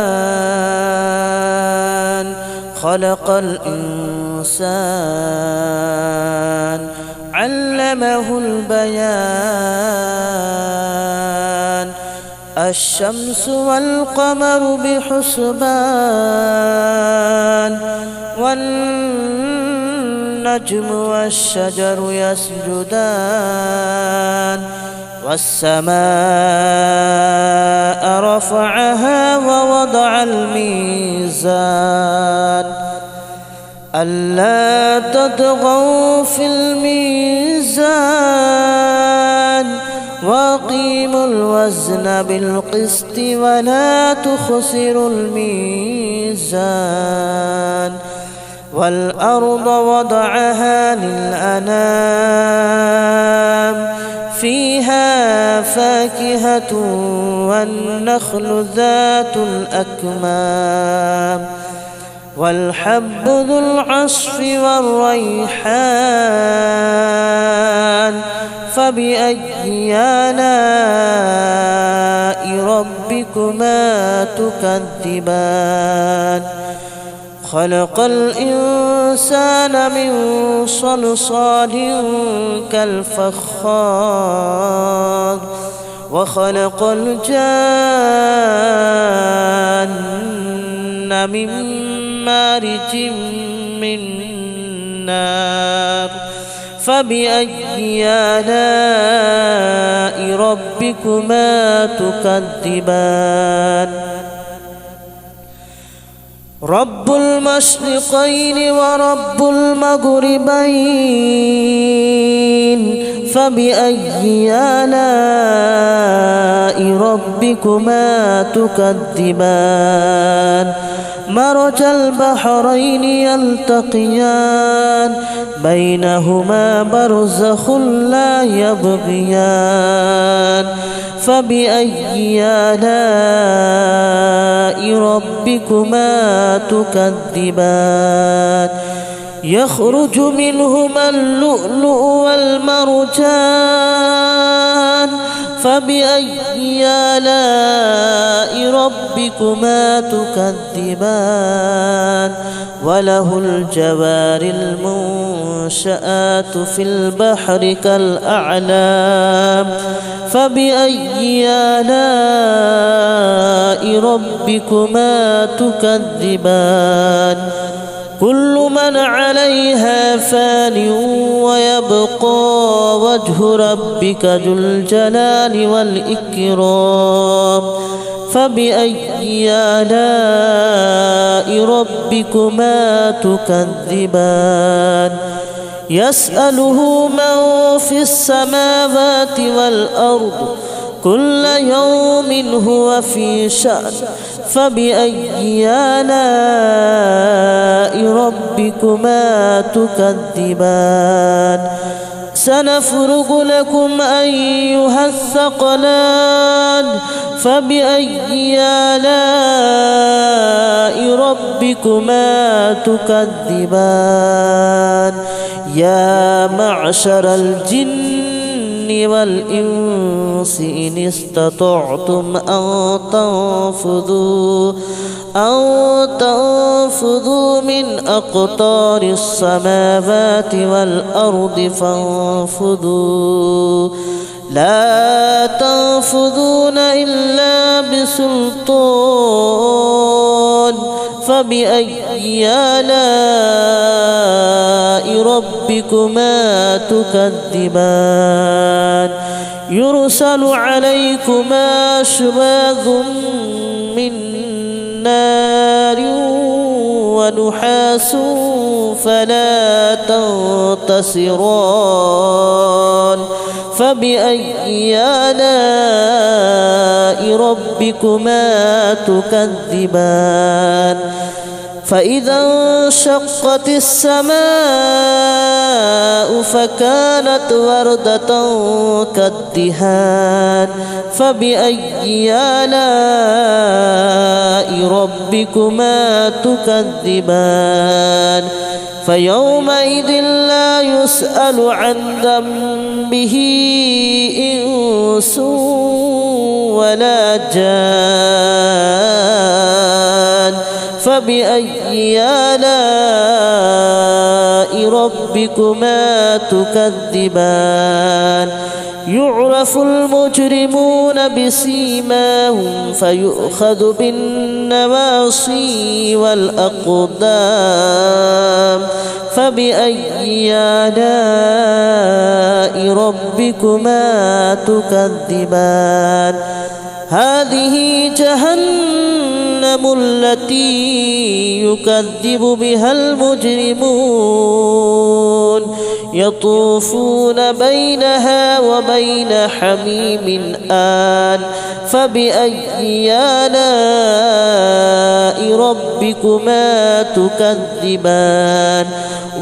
خلق الإنسان علمه البيان الشمس والقمر بحسبان والنجم والشجر يسجدان والسماء رفعها ووضع الميزان ألا تطغوا في الميزان وأقيموا الوزن بالقسط ولا تخسروا الميزان والأرض وضعها للأنام فيها فاكهة والنخل ذات الأكمام والحب ذو العصف والريحان فبأي آلاء ربكما تكذبان خلق الإنسان الإنسان من صلصال كالفخار وخلق الجان من مارج من نار فبأي آلاء ربكما تكذبان رب المشرقين ورب المغربين فبأي آلاء ربكما تكذبان مرج البحرين يلتقيان بينهما برزخ لا يبغيان فبأي آلاء ربكما تكذبان يخرج منهما اللؤلؤ والمرجان فبأي آلاء ربكما تكذبان وله الجوار المنشآت في البحر كالأعلام فبأي آلاء ربكما تكذبان كل من عليها فان ويبقى وجه ربك ذو الجلال والإكرام فبأي آلاء ربكما تكذبان يسأله من في السماوات والأرض كل يوم هو في شأن فبأي آلاء ربكما تكذبان سنفرغ لكم أيها الثقلان فبأي آلاء ربكما تكذبان يا معشر الجن والإنس إن استطعتم أن تنفذوا من أقطار السماوات والأرض فانفذوا لا تنفذون إلا بسلطان فبأي آلاء ربكما تكذبان يرسل عليكما شواظ من نار ونحاس فلا تنتصران فبأي آلاء ربكما تكذبان فإذا انشقت السماء فكانت وردة كالدهان فبأي آلاء ربكما تكذبان فيومئذ لا يسأل عن ذنبه إنس ولا جان فبأي آلاء ربكما تكذبان يعرف المجرمون بسيماهم فيؤخذ بالنواصي والأقدام فبأي آلاء ربكما تكذبان هذه جهنم التي يكذب بها المجرمون يطوفون بينها وبين حميم آن فبأي آلاء ربكما تكذبان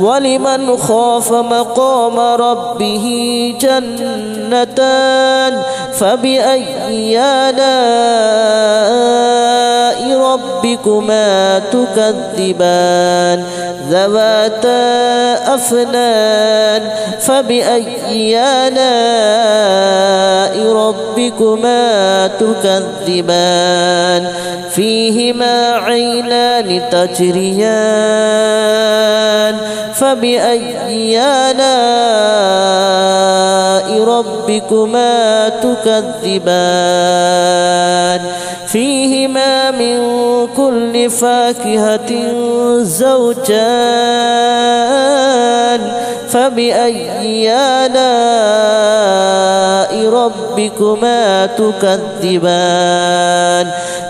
ولمن خاف مقام ربه جنتان فبأي آلاء ربكما تكذبان ذواتا أفنان فبأي آلاء ربكما تكذبان فيهما عينان تجريان فبأي آلاء ربكما تكذبان فيهما من كل فاكهة زوجان فبأي آلاء ربكما تكذبان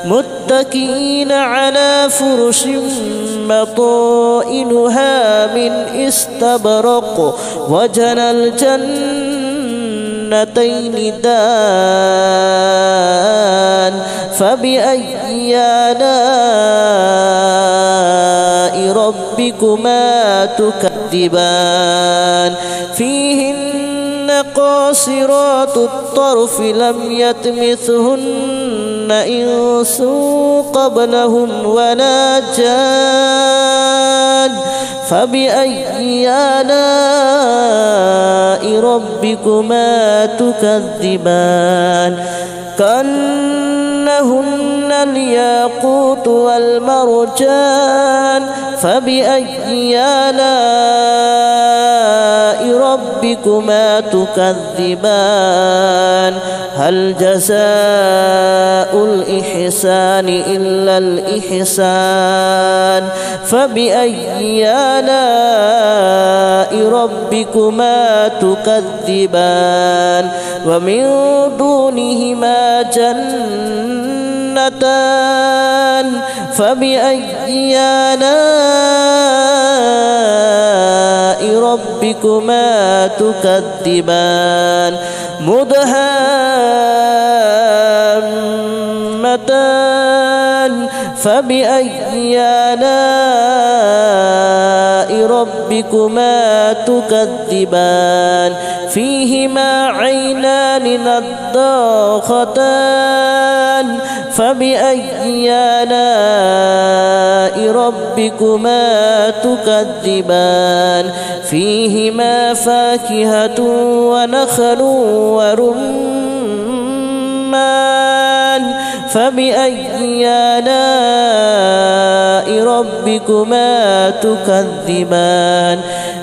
متكئين على فرش بطائنها من استبرق وجنى الجنتين دان فبأي آلاء ربكما تكذبان فيهن قاصرات الطرف لم يطمثهن إنس قبلهم ولا جان فبأي آلاء ربكما تكذبان كأنهن الياقوت والمرجان فبأي آلاء ربكما تكذبان هل جزاء الإحسان إلا الإحسان فبأي آلاء ربكما تكذبان ومن دونهما جنتان فبأي آلاء ربكما تكذبان مدهامتان فبأي آلاء ربكما تكذبان فيهما عينان نضاختان فبأي آلاء ربكما تكذبان فيهما فاكهة ونخل ورمان فبأي آلاء ربكما تكذبان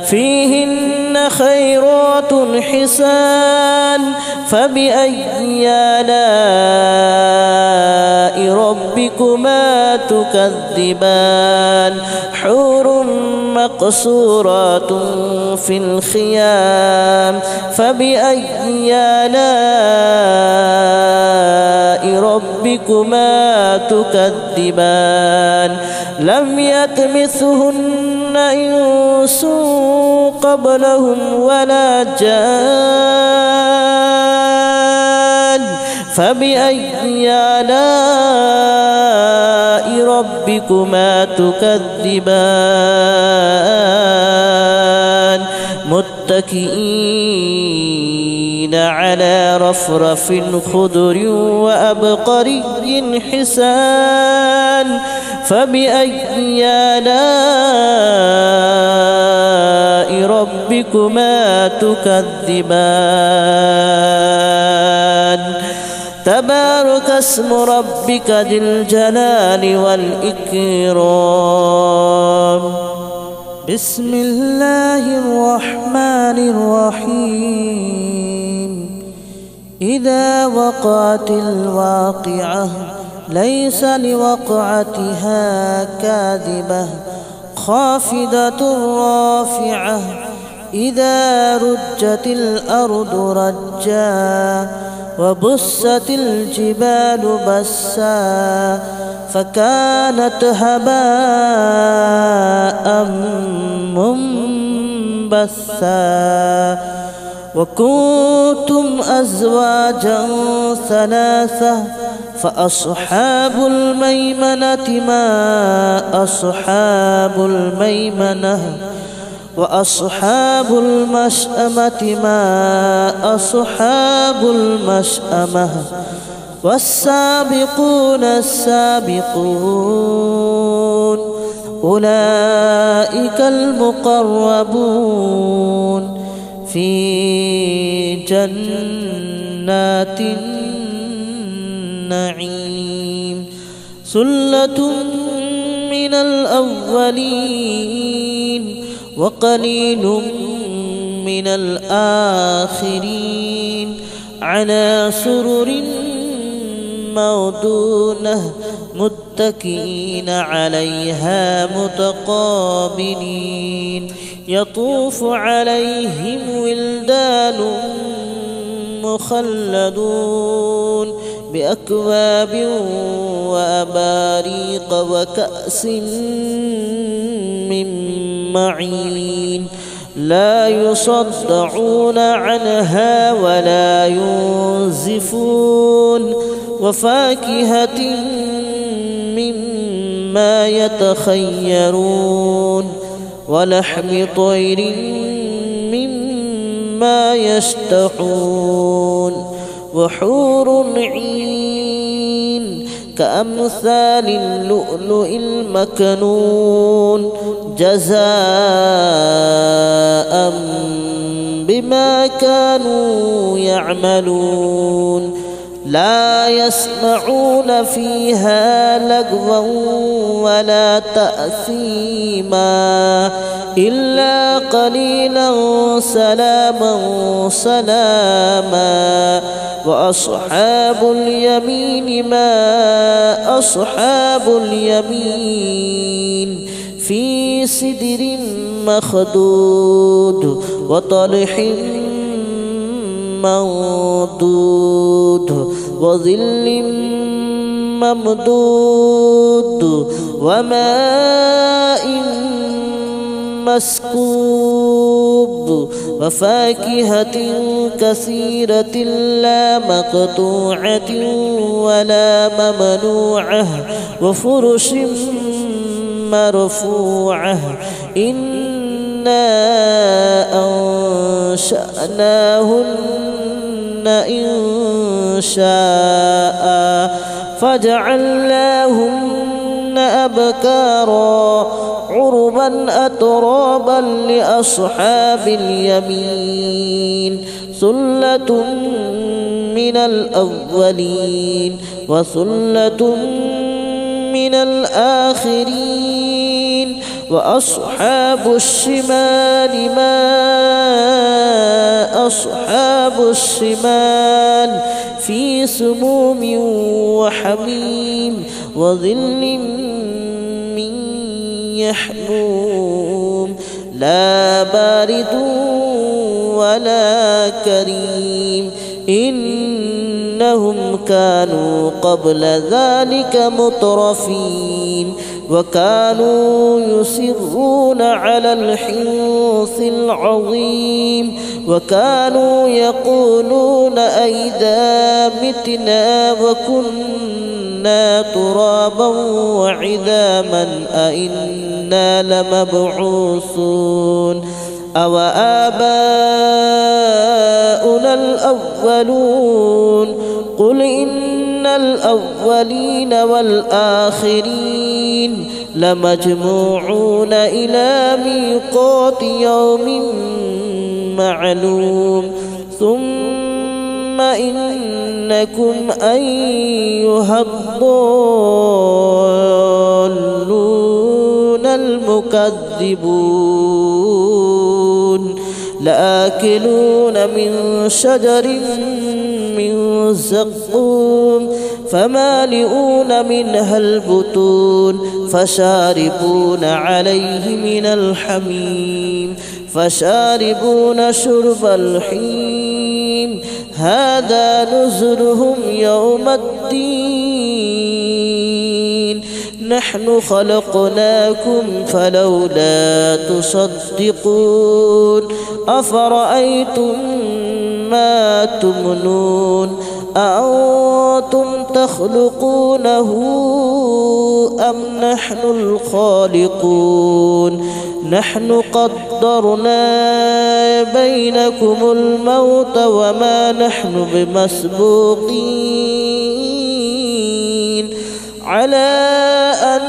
فيهن خيرات حسان فبأي آلاء ربكما تكذبان حور مقصورات في الخيام فبأي آلاء ربكما تكذبان لم يطمثهن إنس قبلهم ولا جان فبأي آلاء ربكما تكذبان متكئين على رفرف خضر وأبقري حسان فبأي آلاء ربكما تكذبان تبارك اسم ربك ذي الجلال والإكرام بسم الله الرحمن الرحيم إذا وقعت الواقعة ليس لوقعتها كاذبة خافضة رافعة إذا رجت الأرض رجا وبست الجبال بسا فكانت هباء منبثا وكنتم أزواجا ثلاثة فأصحاب الميمنة ما أصحاب الميمنة وأصحاب المشأمة ما أصحاب المشأمة والسابقون السابقون أولئك المقربون في جنات النعيم ثلة من الأولين وقليل من الآخرين على سرر موضونة متكئين عليها متقابلين يطوف عليهم ولدان مخلدون بأكواب وأباريق وكأس من معين لا يصدعون عنها ولا ينزفون وفاكهة مما يتخيرون ولحم طير مما يشتهون وحور عين كأمثال اللؤلؤ المكنون جزاء بما كانوا يعملون لا يسمعون فيها لغوا ولا تأثيما إلا قليلا سلاما سلاما وأصحاب اليمين ما أصحاب اليمين في سدر مخضود وطلح منضود وظل ممدود وماء مسكوب وفاكهة كثيرة لا مقطوعة ولا ممنوعة وفرش مرفوعة إنا أنشأناهن إن شاء فجعلناهن أبكارا عربا أترابا لأصحاب اليمين ثلة من الأولين وثلة من الآخرين وأصحاب الشمال ما أصحاب الشمال في سموم وحميم وظل من يحموم لا بارد ولا كريم إنهم كانوا قبل ذلك مترفين وكانوا يصرون على الحنث العظيم وكانوا يقولون أئذا متنا وكنا ترابا وعظاما أئنا لمبعوثون أو آباؤنا الأولون قل إن الأولين والآخرين لمجموعون إلى ميقات يوم معلوم ثم إنكم أيها الضالون المكذبون لآكلون من شجر من زقوم فمالئون منها البطون فشاربون عليه من الحميم فشاربون شرب الحميم هذا نزلهم يوم الدين نحن خلقناكم فلولا تصدقون أفرأيتم ما تمنون أأنتم تخلقونه أم نحن الخالقون نحن قدرنا بينكم الموت وما نحن بمسبوقين على أن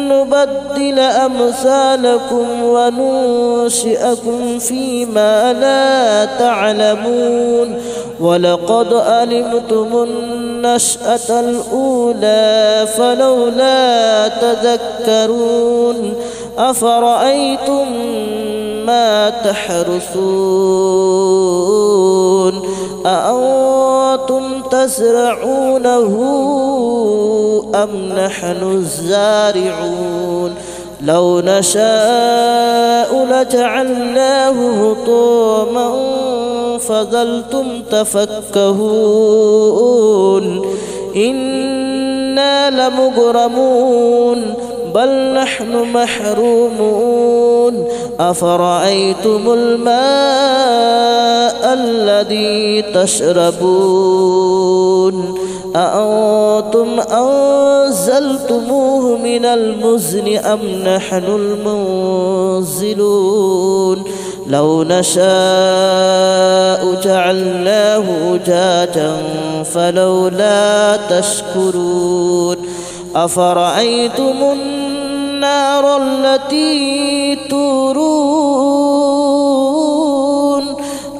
نبدل أمثالكم وننشئكم فيما لا تعلمون ولقد علمتم النشأة الأولى فلولا تذكرون أفرأيتم ما تحرثون أأنتم تزرعونه أم نحن الزارعون لو نشاء لجعلناه هطاما فظلتم تفكهون إنا لمغرمون بل نحن محرومون أفرأيتم الماء الذي تشربون أأنتم أنزلتموه من المزن أم نحن المنزلون لو نشاء جعلناه أجاجا فلولا تشكرون أفرأيتم النار التي تورون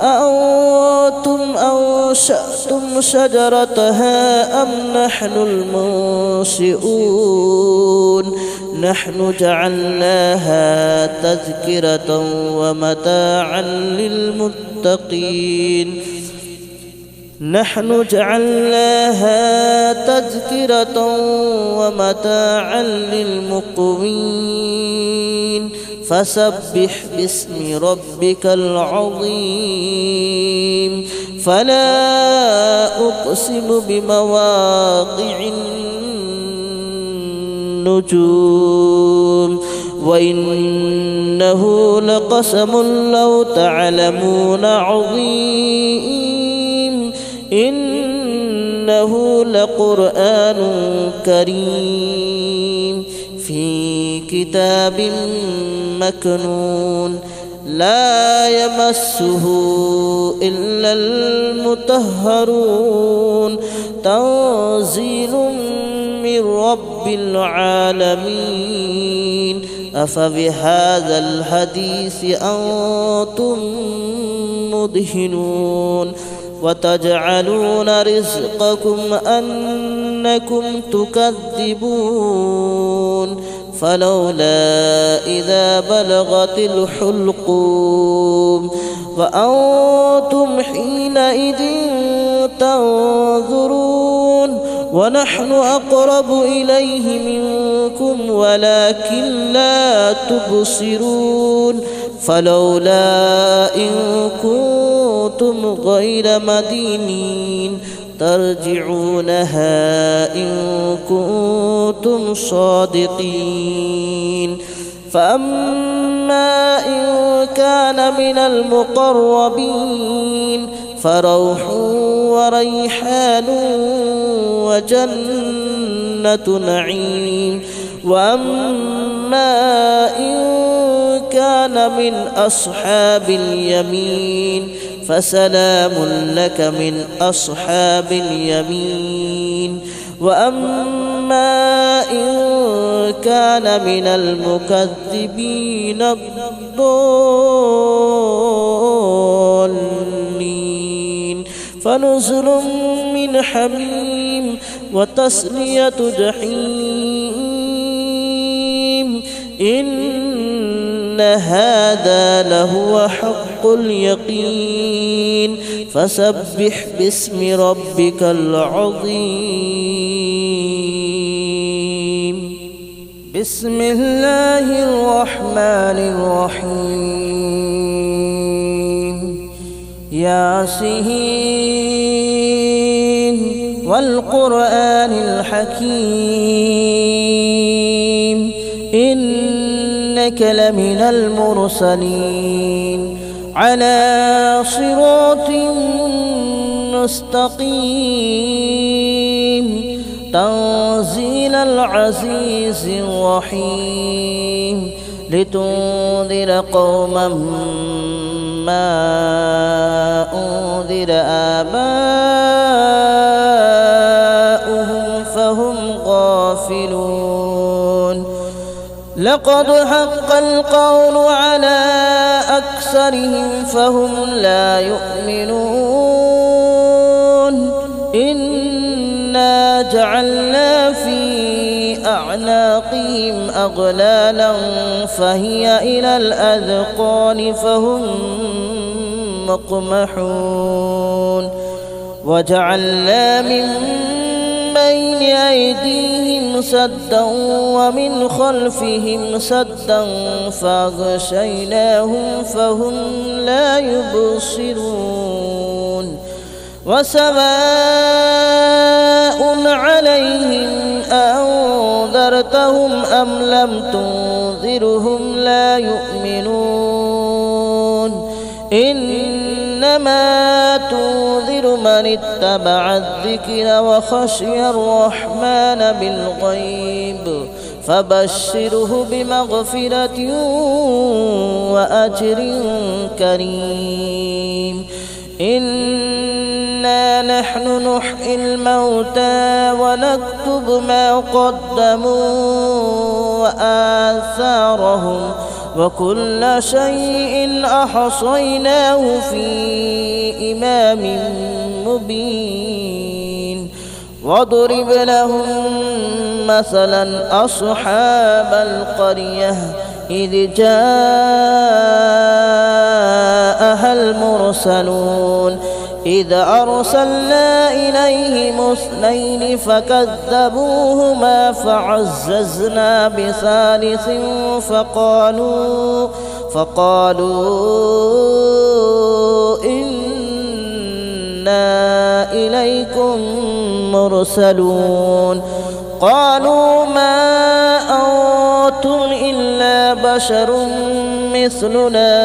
أأنتم أنشأتم شجرتها أم نحن المنشئون نحن جعلناها تذكرة ومتاعا للمتقين نحن جعلناها تذكرة ومتاعا للمقوين فسبح باسم ربك العظيم فلا أقسم بمواقع النجوم وإنه لقسم لو تعلمون عظيم إنه لقرآن كريم في كتاب مكنون لا يمسه إلا المطهرون تنزيل من رب العالمين أفبهذا الحديث أنتم مدهنون وتجعلون رزقكم أنكم تكذبون فلولا إذا بلغت الحلقوم وأنتم حينئذ تنظرون ونحن أقرب إليه منكم ولكن لا تبصرون فلولا إن كنتم غير مدينين ترجعونها إن كنتم صادقين فأما إن كان من المقربين فروح وريحان وجنة نعيم وأما إن كان من أصحاب اليمين فسلام لك من أصحاب اليمين وأما إن كان من المكذبين الضالين فنزل من حميم وتصلية جحيم إن هذا لهو حق اليقين فسبح باسم ربك العظيم بسم الله الرحمن الرحيم ياسين والقرآن الحكيم إنك لمن المرسلين على صراط مستقيم تنزيل العزيز الرحيم لتنذر قوما ما أنذر آباؤهم فهم غافلون لقد حق القول على أكثرهم فهم لا يؤمنون إنا جعلنا في أعناقهم أعناقهم أغلالا فهي إلى الأذقان فهم مقمحون وجعلنا من بين أيديهم سدا ومن خلفهم سدا فأغشيناهم فهم لا يبصرون وسواء عليهم أنذرتهم أم لم تنذرهم لا يؤمنون إنما تنذر من اتبع الذكر وخشي الرحمن بالغيب فبشره بمغفرة وأجر كريم إنا نحن نحيي الموتى ونكتب ما قدموا وآثارهم وكل شيء أحصيناه في إمام مبين واضرب لهم مثلا أصحاب القرية إذ جاءها المرسلون إذ أرسلنا إليهم اثنين فكذبوهما فعززنا بثالث فقالوا إنا إليكم مرسلون قالوا ما أنتم إلا بشر مثلنا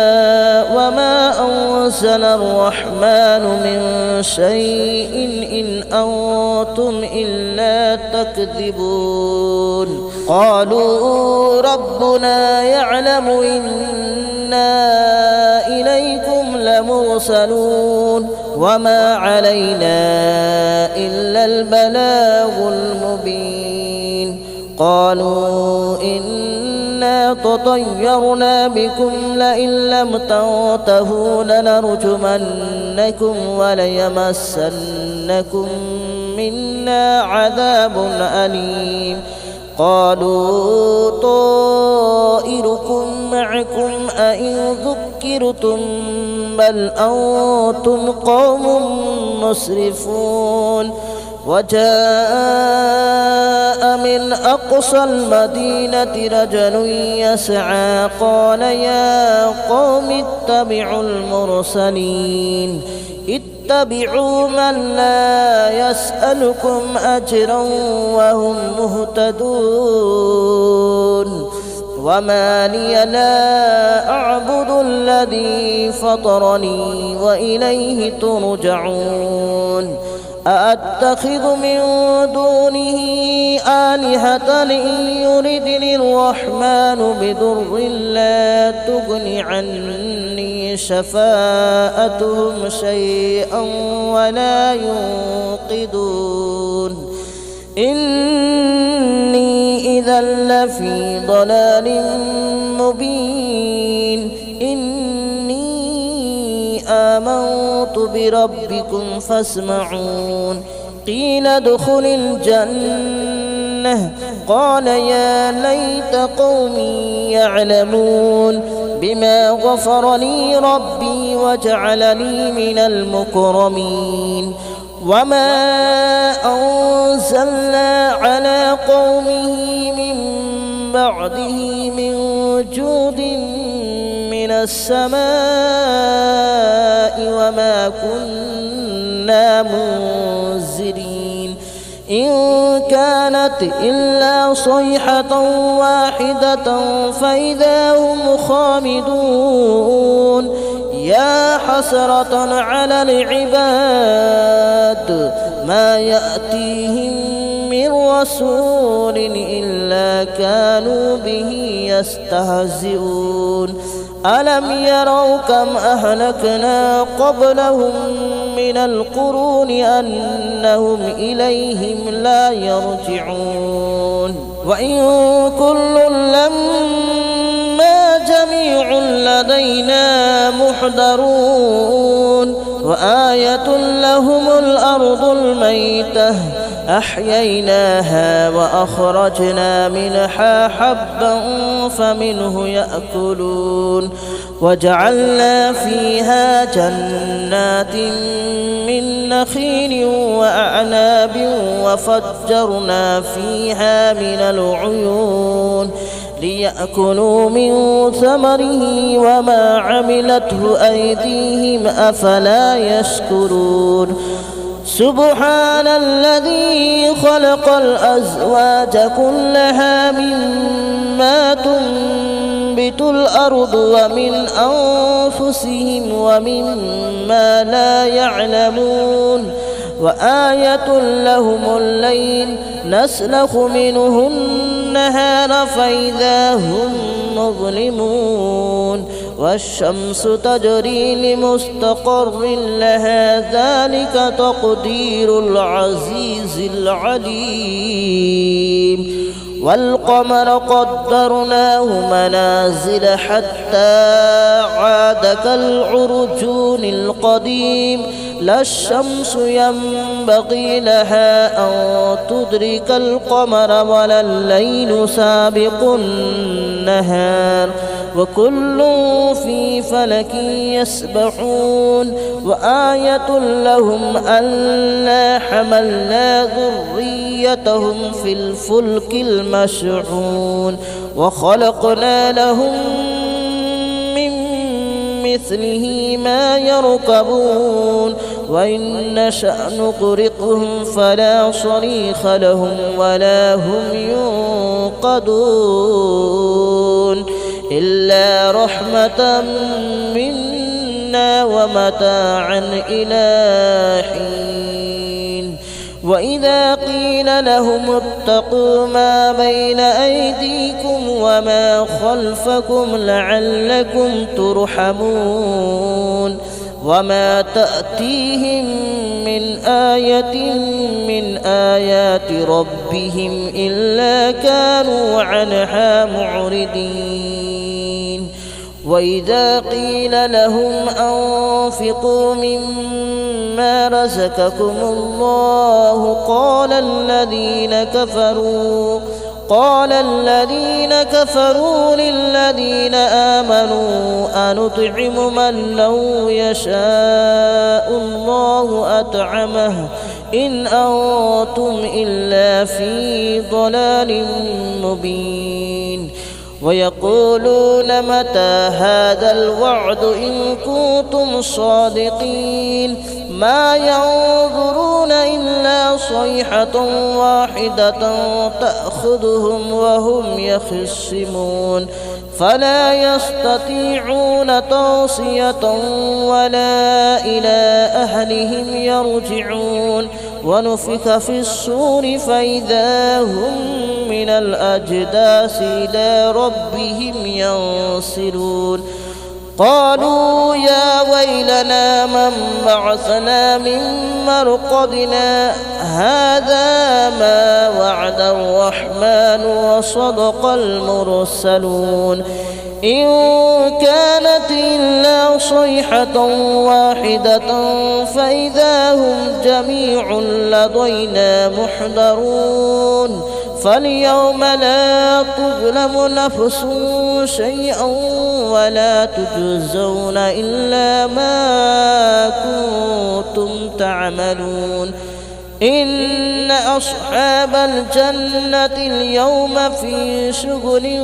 وما أنزل الرحمن من شيء إن أنتم إلا تكذبون قالوا ربنا يعلم إنا إليكم لمرسلون وما علينا إلا البلاغ المبين قالوا إنا تطيرنا بكم لئن لم تنتهوا لنرجمنكم وليمسنكم منا عذاب أليم قالوا طائركم معكم أئن ذكرتم بل أنتم قوم مسرفون وجاء من أقصى المدينة رجل يسعى قال يا قوم اتبعوا المرسلين اتبعوا من لا يسألكم أجرا وهم مهتدون وما لي لا أعبد الذي فطرني وإليه ترجعون أأتخذ من دونه آلهة إن يردني الرحمن بضر لا تغن عني شفاءتهم شيئا ولا ينقذون إني إذا لفي ضلال مبين آمنت بربكم فاسمعون قيل ادخل الجنة قال يا ليت قومي يعلمون بما غفر لي ربي وجعلني من المكرمين وما أنزلنا على قومه من بعده من جود من السماء وما كنا منزلين إن كانت إلا صيحة واحدة فإذا هم خامدون يا حسرة على العباد ما يأتيهم من رسول إلا كانوا به يستهزئون ألم يروا كم أهلكنا قبلهم من القرون أنهم إليهم لا يرجعون وإن كل لما جميع لدينا محضرون وآية لهم الأرض الميتة أحييناها وأخرجنا منها حبا فمنه يأكلون وجعلنا فيها جنات من نخيل وأعناب وفجرنا فيها من العيون ليأكلوا من ثمره وما عملته أيديهم أفلا يشكرون سبحان الذي خلق الأزواج كلها مما تنبت الأرض ومن أنفسهم ومما لا يعلمون وآية لهم الليل نسلخ منه النهار فإذا هم مظلمون والشمس تجري لمستقر لها ذلك تقدير العزيز العليم والقمر قدرناه منازل حتى عاد كالعرجون القديم لا الشمس ينبغي لها أن تدرك القمر ولا الليل سابق النهار وكل في فلك يسبحون وآية لهم ألا حملنا ذريتهم في الفلك المشحون وخلقنا لهم من مثله ما يركبون وإن نشأ نغرقهم فلا صريخ لهم ولا هم ينقذون إلا رحمة منا ومتاعا إلى حين وإذا قيل لهم اتقوا ما بين أيديكم وما خلفكم لعلكم ترحمون وما تأتيهم من آية من آيات ربهم إلا كانوا عنها معرضين وإذا قيل لهم أنفقوا مما رزقكم الله قال الذين كفروا للذين آمنوا أنطعم من لو يشاء الله أطعمه إن أنتم إلا في ضلال مبين ويقولون متى هذا الوعد إن كنتم صادقين ما ينظرون إلا صيحة واحدة تأخذهم وهم يخصمون فلا يستطيعون توصية ولا إلى أهلهم يرجعون ونفخ في الصور فإذا هم من الأجداث إلى ربهم ينسلون قالوا يا ويلنا من بعثنا من مرقدنا هذا ما وعد الرحمن وصدق المرسلون إن كانت إلا صيحة واحدة فإذا هم جميع لدينا محضرون فاليوم لا تظلم نفس شيئا ولا تجزون إلا ما كنتم تعملون إن أصحاب الجنة اليوم في شغل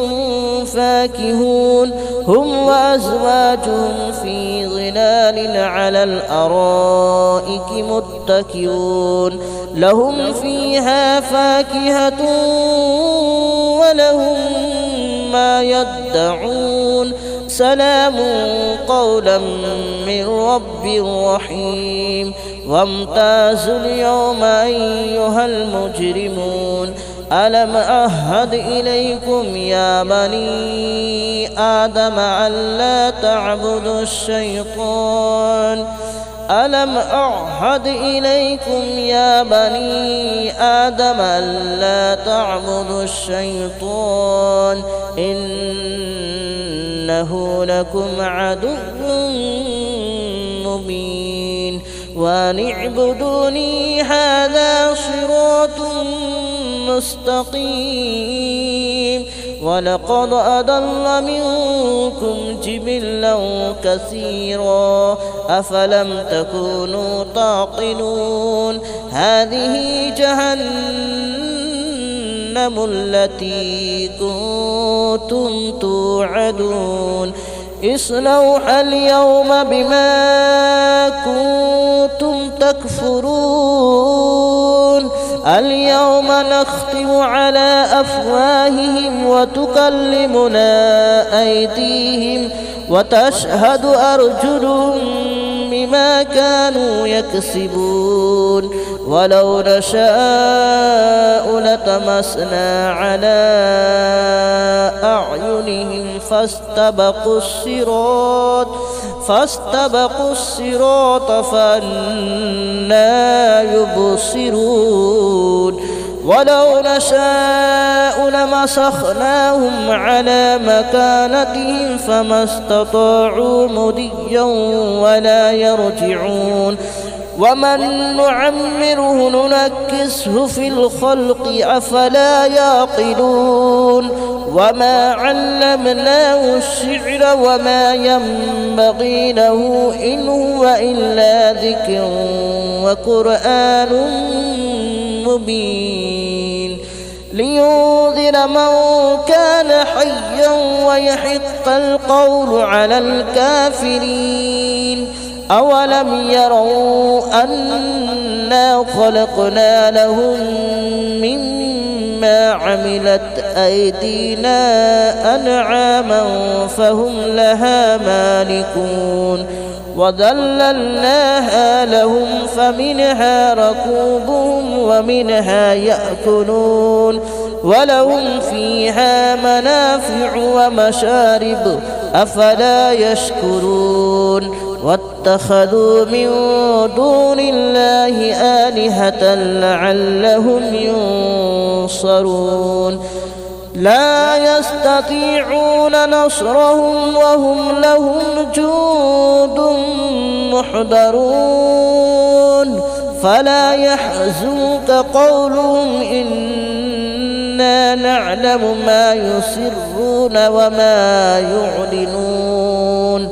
فاكهون هم وأزواجهم في ظلال على الأرائك متكئون لهم فيها فاكهة ولهم ما يدعون سلام قولا من رب رحيم وامتازوا اليوم أيها المجرمون ألم أعهد إليكم يا بني آدم ألا تعبدوا الشيطان ألم أعهد إليكم يا بني آدم ألا تعبدوا الشيطان إنه لكم عدو مبين وأن اعبدوني هذا صراط مستقيم ولقد أضل منكم جبلا كثيرا أفلم تكونوا تعقلون هذه جهنم التي كنتم توعدون اصلوها اليوم بما كنتم تكفرون اليوم نختم على أفواههم وتكلمنا أيديهم وتشهد أرجلهم بما كانوا يكسبون ولو نشاء لطمسنا على أعينهم فاستبقوا الصراط فأنى يبصرون ولو نشاء لمسخناهم على مكانتهم فما استطاعوا مضيا ولا يرجعون ومن نعمره ننكسه في الخلق أفلا يعقلون وما علمناه الشعر وما ينبغي له إن هو إلا ذكر وقرآن مبين لينذر من كان حيا ويحق القول على الكافرين أولم يروا أنا خلقنا لهم مما عملت أيدينا أنعاما فهم لها مالكون وذللناها لهم فمنها ركوبهم ومنها يأكلون ولهم فيها منافع ومشارب أفلا يشكرون واتخذوا من دون الله آلهة لعلهم ينصرون لا يستطيعون نصرهم وهم لهم جند محضرون فلا يحزنك قولهم إنا نعلم ما يسرون وما يعلنون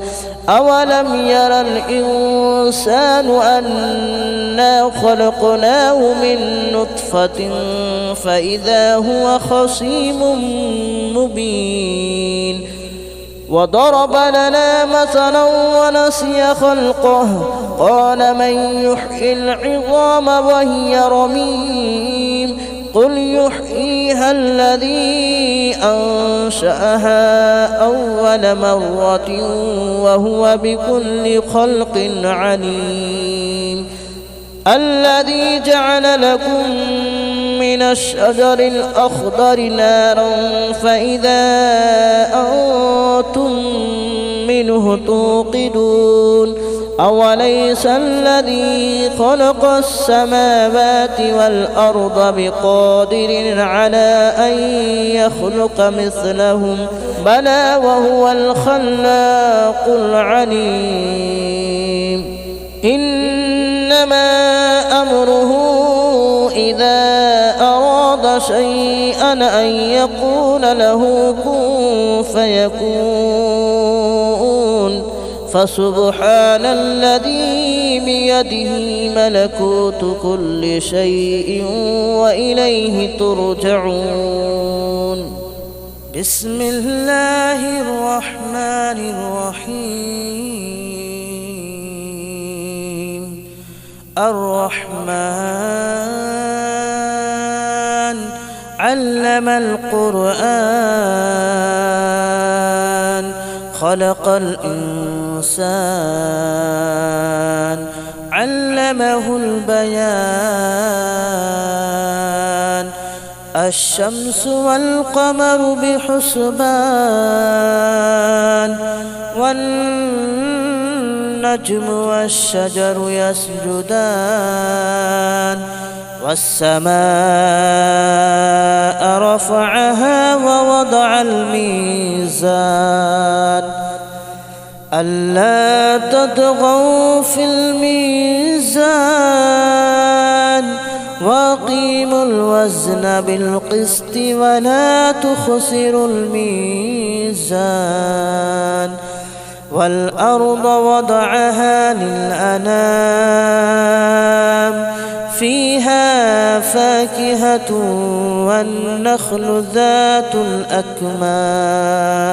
أولم ير الإنسان أنا خلقناه من نطفة فإذا هو خصيم مبين وضرب لنا مثلا ونسي خلقه قال من يحيي العظام وهي رميم قل يحييها الذي أنشأها أول مرة وهو بكل خلق عليم الذي جعل لكم من الشجر الأخضر نارا فإذا أنتم منه توقدون أوليس الذي خلق السماوات والأرض بقادر على أن يخلق مثلهم بلى وهو الخلاق العليم إنما أمره إذا أراد شيئا أن يقول له كن فيكون فسبحان الذي بيده ملكوت كل شيء وإليه ترجعون بسم الله الرحمن الرحيم الرحمن علم القرآن خلق الإنسان علمه البيان الشمس والقمر بحسبان والنجم والشجر يسجدان والسماء رفعها ووضع الميزان ألا تطغوا في الميزان وأقيموا الوزن بالقسط ولا تخسروا الميزان والأرض وضعها للأنام فيها فاكهة والنخل ذات الأكمام